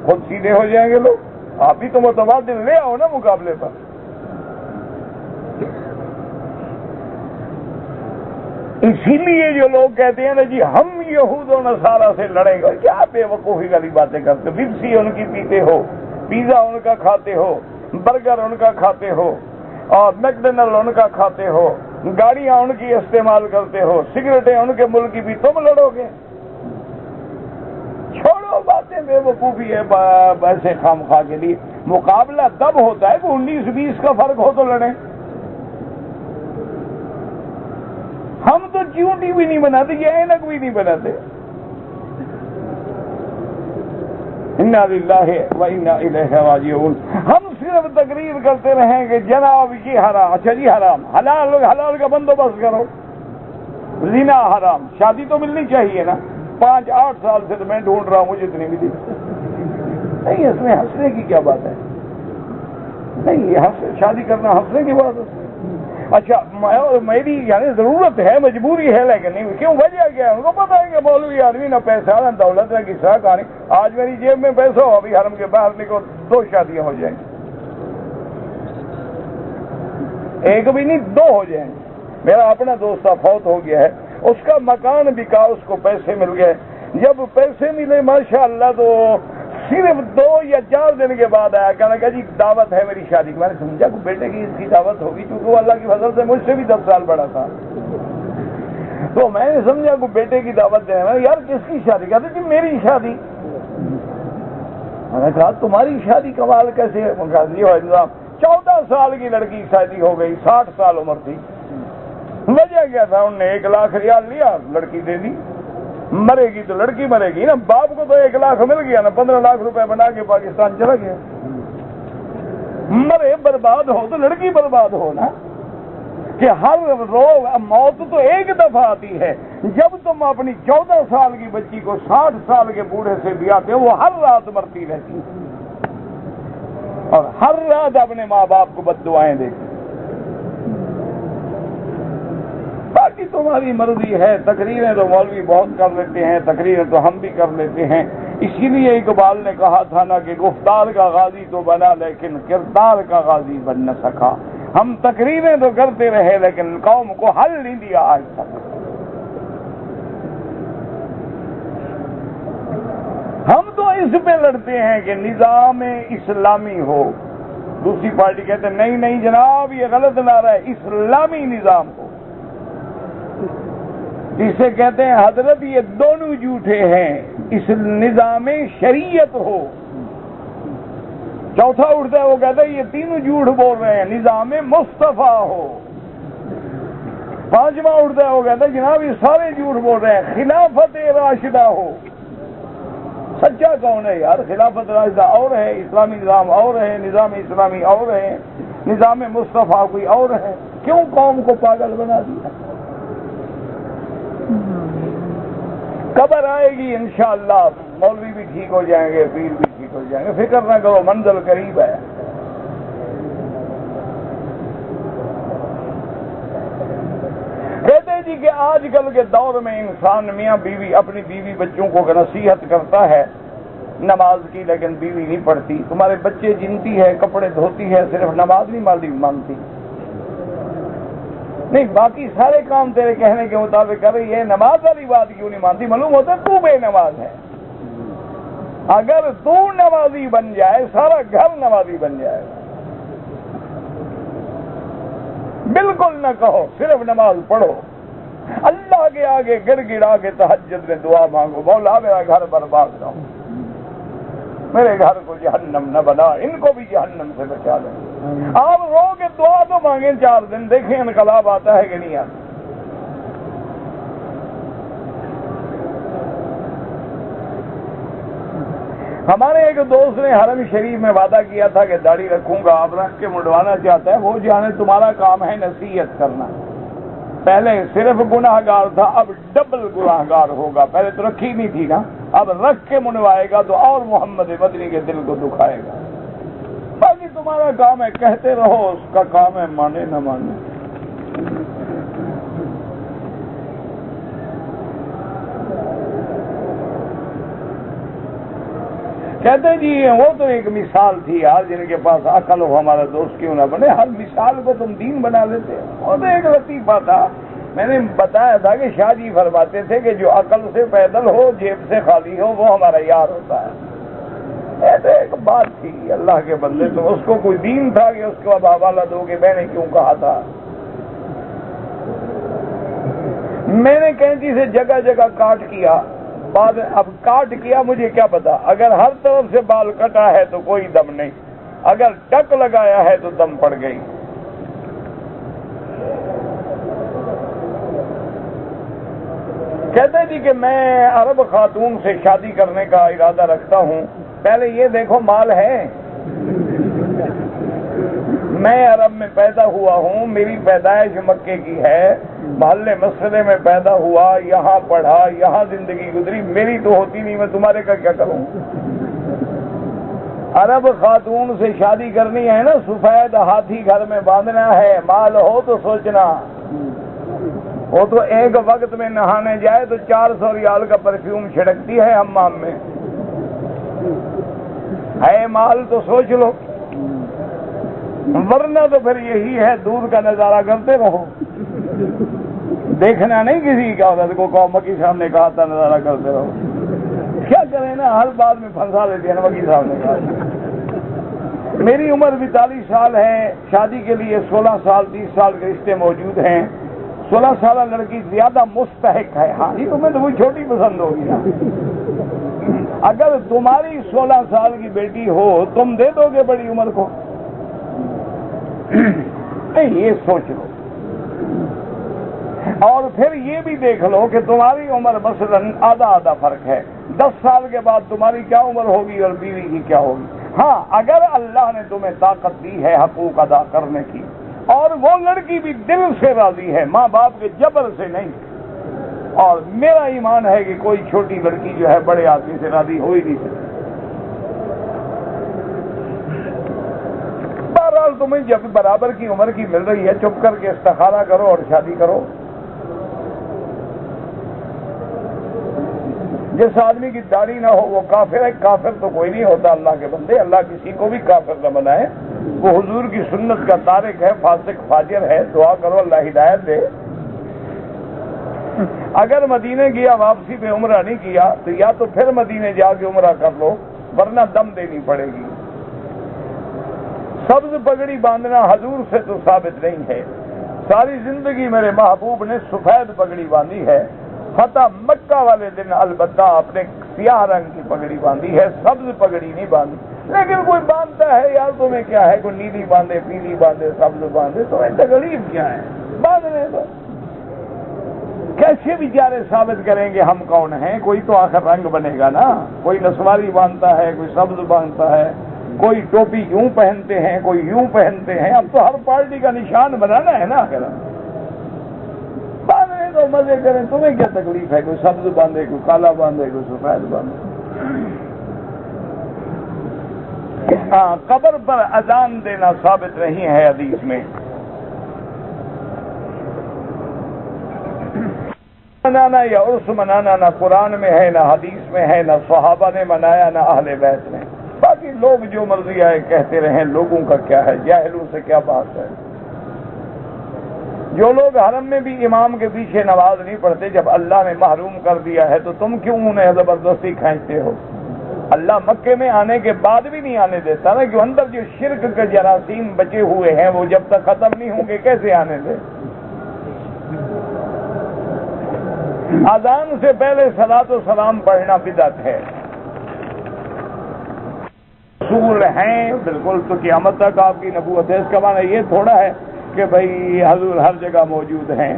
خود سیدھے ہو جائیں گے لوگ. آپ ہی تو متبادل لے آؤ نا مقابلے پر. اسی لیے جو لوگ کہتے ہیں نا جی ہم یہود و نصارہ سے لڑیں گے، کیا بے وقوفی والی باتیں کرتے. وپسی ان کی پیتے ہو، پیزا ان کا کھاتے ہو، برگر ان کا کھاتے ہو، اور میکڈونلڈ ان کا کھاتے ہو، گاڑیاں ان کی استعمال کرتے ہو، سگریٹیں ان کے ملک کی بھی تم لڑو گے. چھوڑو باتیں بے وقوفی ہے ایسے خام خواہ کے لیے. مقابلہ تب ہوتا ہے کہ 19-20 کا فرق ہو تو لڑیں. ہم تو چیونٹی بھی نہیں بناتے، یہ اینک بھی نہیں بناتے. انا للہ و انا الیہ راجعون. ہم صرف تقریر کرتے رہیں کہ جناب یہ حرام. اچھا جی حرام، حلال کا بندوبست کرو. زنا حرام، شادی تو ملنی چاہیے نا. 5-8 سال سے تو میں ڈھونڈ رہا ہوں، مجھے اتنی ملی نہیں. اس میں ہنسنے کی کیا بات ہے؟ نہیں، شادی کرنا ہنسنے کی بات ہے. اچھا میری یعنی ضرورت ہے، مجبوری ہے، لیکن نہیں. کیوں؟ وجہ کیا ہے؟ ان کو پتا ہے کہ مولوی آدمی نہ پیسہ نہ دولت نہ کسا کہانی. آج میری جیب میں پیسہ ہو، ابھی حرم کے باہر نکلو 2 شادیاں ہو جائیں، ایک بھی نہیں 2 ہو جائیں. میرا اپنا دوست فوت ہو گیا ہے، اس کا مکان بکا، اس کو پیسے مل گئے. جب پیسے ملے ماشاءاللہ تو صرف 2 یا 4 دن کے بعد آیا، کہنے کا جی دعوت ہے میری شادی کی. میں نے سمجھا کہ بیٹے کی اس کی دعوت ہوگی، کیونکہ وہ اللہ کی فضل سے مجھ سے بھی 10 سال بڑا تھا. تو میں نے سمجھا کہ بیٹے کی دعوت دینا. میں یار کس کی شادی؟ کہتے جی میری شادی. میں نے کہا تمہاری شادی کمال کیسے ہے؟ 14 سال کی لڑکی شادی ہو گئی، 60 سال عمر تھی. وجہ کیا تھا؟ انہوں نے 1 لاکھ ریال لیا، لڑکی دے دی. مرے گی تو لڑکی مرے گی نا. باپ کو تو 1 لاکھ مل گیا نا، 15 لاکھ روپے بنا کے پاکستان چلا گیا. مرے برباد ہو تو لڑکی برباد ہو نا. کہ ہر روز موت تو ایک دفعہ آتی ہے. جب تم اپنی 14 سال کی بچی کو 60 سال کے بوڑھے سے بیاتے ہو، وہ ہر رات مرتی رہتی ہے اور ہر رات اپنے ماں باپ کو بد دعائیں دیتی. باقی تمہاری مرضی ہے. تقریریں تو مولوی بہت کر لیتے ہیں، تقریریں تو ہم بھی کر لیتے ہیں. اسی لیے اقبال نے کہا تھا نا کہ گفتار کا غازی تو بنا لیکن کردار کا غازی بن نہ سکا. ہم تقریریں تو کرتے رہے لیکن قوم کو حل نہیں دیا آج تک. ہم تو اس پہ لڑتے ہیں کہ نظام اسلامی ہو. دوسری پارٹی کہتے ہیں نہیں نہیں جناب یہ غلط نعرہ ہے، اسلامی نظام ہو. جسے کہتے ہیں حضرت یہ دونوں جھوٹے ہیں. اس نظام شریعت ہو. چوتھا اٹھتا ہے وہ کہتا ہے یہ تینوں جھوٹ بول رہے ہیں، نظام مصطفیٰ ہو. پانچواں اٹھتا ہے وہ کہتا ہے جناب یہ سارے جھوٹ بول رہے ہیں، خلافت راشدہ ہو. سچا کون ہے یار؟ خلافت راشدہ اور ہے، اسلامی نظام اور ہے، نظام اسلامی اور ہے، نظام مصطفیٰ کوئی اور ہے. کیوں قوم کو پاگل بنا دیا؟ قبر آئے گی انشاءاللہ، مولوی بھی ٹھیک ہو جائیں گے، پیر بھی ٹھیک ہو جائیں گے. فکر نہ کرو، منزل قریب ہے. کہتے ہیں جی کہ آج کل کے دور میں انسان میاں بیوی اپنی بیوی بچوں کو نصیحت کرتا ہے نماز کی، لیکن بیوی نہیں پڑھتی. تمہارے بچے جنتی ہے، کپڑے دھوتی ہے، صرف نماز نہیں مانتی. نہیں باقی سارے کام تیرے کہنے کے مطابق کر رہی ہے، نماز والی بات کیوں نہیں مانتی؟ معلوم ہوتا ہے تو بے نماز ہے. اگر تو نمازی بن جائے سارا گھر نمازی بن جائے. بالکل نہ کہو، صرف نماز پڑھو. اللہ کے آگے گڑ گڑا کے تہجد میں دعا مانگو، مولا میرا گھر برباد نہ ہو، میرے گھر کو جہنم نہ بنا، ان کو بھی جہنم سے بچا لیں. آپ رو کے دعا تو مانگیں 4 دن، دیکھیں انقلاب آتا ہے کہ نہیں آتا. ہمارے ایک دوست نے حرم شریف میں وعدہ کیا تھا کہ داڑھی رکھوں گا، آپ رکھ کے منڈوانا چاہتا ہے. وہ جانے تمہارا کام ہے نصیحت کرنا. پہلے صرف گناہ گار تھا، اب ڈبل گناہ گار ہوگا. پہلے تو رکھی نہیں تھی نا، اب رکھ کے منڈوائے گا تو اور محمد مدنی کے دل کو دکھائے گا. باقی تمہارا کام ہے کہتے رہو، اس کا کام ہے مانے نہ مانے. کہتے جی وہ تو ایک مثال تھی یار، جن کے پاس عقل ہو ہمارا دوست کیوں نہ بنے. ہر مثال کو تم دین بنا لیتے. وہ تو ایک لطیفہ تھا، میں نے بتایا تھا کہ شاہ جی فرماتے تھے کہ جو عقل سے پیدل ہو جیب سے خالی ہو وہ ہمارا یار ہوتا ہے. ایسے ایک بات تھی اللہ کے بندے، تو اس کو کوئی دین تھا کہ اس کو اب حوالہ دو کہ میں نے کیوں کہا تھا. میں نے کینچی سے جگہ جگہ کاٹ کیا، بعد اب کاٹ کیا مجھے کیا پتا. اگر ہر طرف سے بال کٹا ہے تو کوئی دم نہیں، اگر ٹک لگایا ہے تو دم پڑ گئی. کہتے جی کہ میں عرب خاتون سے شادی کرنے کا ارادہ رکھتا ہوں. پہلے یہ دیکھو مال ہے. میں عرب میں پیدا ہوا ہوں، میری پیدائش مکے کی ہے، محلے مسئلے میں پیدا ہوا، یہاں پڑھا، یہاں زندگی گزری. میری تو ہوتی نہیں، میں تمہارے کا کیا کروں؟ عرب خاتون سے شادی کرنی ہے نا، سفید ہاتھی گھر میں باندھنا ہے. مال ہو تو سوچنا. وہ تو ایک وقت میں نہانے جائے تو 400 ریال کا پرفیوم چھڑکتی ہے حمام میں. ہے مال تو سوچ لو، ورنہ تو پھر یہی ہے دودھ کا نظارہ کرتے رہو. دیکھنا نہیں کسی کا، عورت کو قوم کی سامنے کہا تھا نظارہ کرتے رہو. کیا کریں نا، ہر بات میں پھنسا لیتے ہیں وکیل صاحب نے کہا. میری عمر 42 سال ہے، شادی کے لیے 16 سال 30 سال کے رشتے موجود ہیں. 16 سالہ لڑکی زیادہ مستحق ہے. ہاں جی تمہیں تو وہ چھوٹی پسند ہوگی نا. اگر تمہاری 16 سال کی بیٹی ہو تم دے دو گے بڑی عمر کو؟ نہیں، یہ سوچ لو. اور پھر یہ بھی دیکھ لو کہ تمہاری عمر مثلاً آدھا فرق ہے. 10 سال کے بعد تمہاری کیا عمر ہوگی اور بیوی کی کیا ہوگی. ہاں اگر اللہ نے تمہیں طاقت دی ہے حقوق ادا کرنے کی اور وہ لڑکی بھی دل سے راضی ہے، ماں باپ کے جبر سے نہیں۔ اور میرا ایمان ہے کہ کوئی چھوٹی لڑکی جو ہے بڑے آدمی سے راضی ہو ہی نہیں سکتی۔ بہرحال تمہیں جب برابر کی عمر کی مل رہی ہے چپ کر کے استخارہ کرو اور شادی کرو۔ جس آدمی کی داڑھی نہ ہو وہ کافر ہے، کافر تو کوئی نہیں ہوتا اللہ کے بندے، اللہ کسی کو بھی کافر نہ بنائے، وہ حضور کی سنت کا تارک ہے، فاسق فاجر ہے، دعا کرو اللہ ہدایت دے۔ اگر مدینے گیا واپسی پہ عمرہ نہیں کیا تو یا تو پھر مدینے جا کے عمرہ کر لو ورنہ دم دینی پڑے گی۔ سبز پگڑی باندھنا حضور سے تو ثابت نہیں ہے، ساری زندگی میرے محبوب نے سفید پگڑی باندھی ہے، فتح مکہ والے دن البتہ اپنے سیاہ رنگ کی پگڑی باندھی ہے، سبز پگڑی نہیں باندھی۔ لیکن کوئی باندھتا ہے یار تمہیں کیا ہے، کوئی نیلی باندھے پیلی باندھے سبز باندھے، تمہیں تکلیف کیا ہے، باندھنے دو۔ کیسے بیچارے ثابت کریں گے ہم کون ہیں؟ کوئی تو آخر رنگ بنے گا نا، کوئی نسواری باندھتا ہے، کوئی سبز باندھتا ہے، کوئی ٹوپی یوں پہنتے ہیں، کوئی یوں پہنتے ہیں، اب تو ہر پارٹی کا نشان بنانا ہے نا آخر۔ باندھنے تو مزے کریں، تمہیں کیا تکلیف ہے، کوئی سبز باندھے، کوئی کالا باندھے، کوئی سفید باندھے۔ ہاں، قبر پر اذان دینا ثابت نہیں ہے حدیث میں۔ منانا یا عرس منانا نہ قرآن میں ہے، نہ حدیث میں ہے، نہ صحابہ نے منایا، نہ اہل بیت نے۔ باقی لوگ جو مرضی آئے کہتے رہیں، لوگوں کا کیا ہے، جاہلوں سے کیا بات ہے۔ جو لوگ حرم میں بھی امام کے پیچھے نماز نہیں پڑھتے، جب اللہ نے محروم کر دیا ہے تو تم کیوں انہیں زبردستی کھینچتے ہو؟ اللہ مکے میں آنے کے بعد بھی نہیں آنے دیتا نا، کہ اندر جو شرک کے جراثیم بچے ہوئے ہیں وہ جب تک ختم نہیں ہوں گے کیسے آنے دے؟ اذان سے پہلے صلاۃ و سلام پڑھنا بدعت ہے۔ رسول ہیں بالکل تو قیامت تک آپ کی نبوت ہے، اس کا معنی یہ تھوڑا ہے کہ بھائی حضور ہر جگہ موجود ہیں۔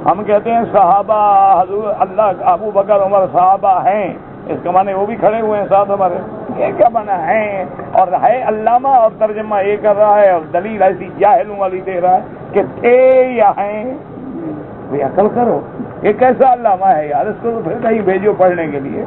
ہم کہتے ہیں صحابہ حضور اللہ ابو بکر عمر صحابہ ہیں، اس کا معنی وہ بھی کھڑے ہوئے ہیں ساتھ ہمارے، یہ کیا معنی ہے؟ اور ہے علامہ اور ترجمہ یہ کر رہا ہے اور دلیل ایسی جاہلوں والی دے رہا ہے کہ تھے یا ہیں۔ عقل کرو، یہ کیسا علامہ ہے یار، اس کو تو پھر کہیں بھیجو پڑھنے کے لیے۔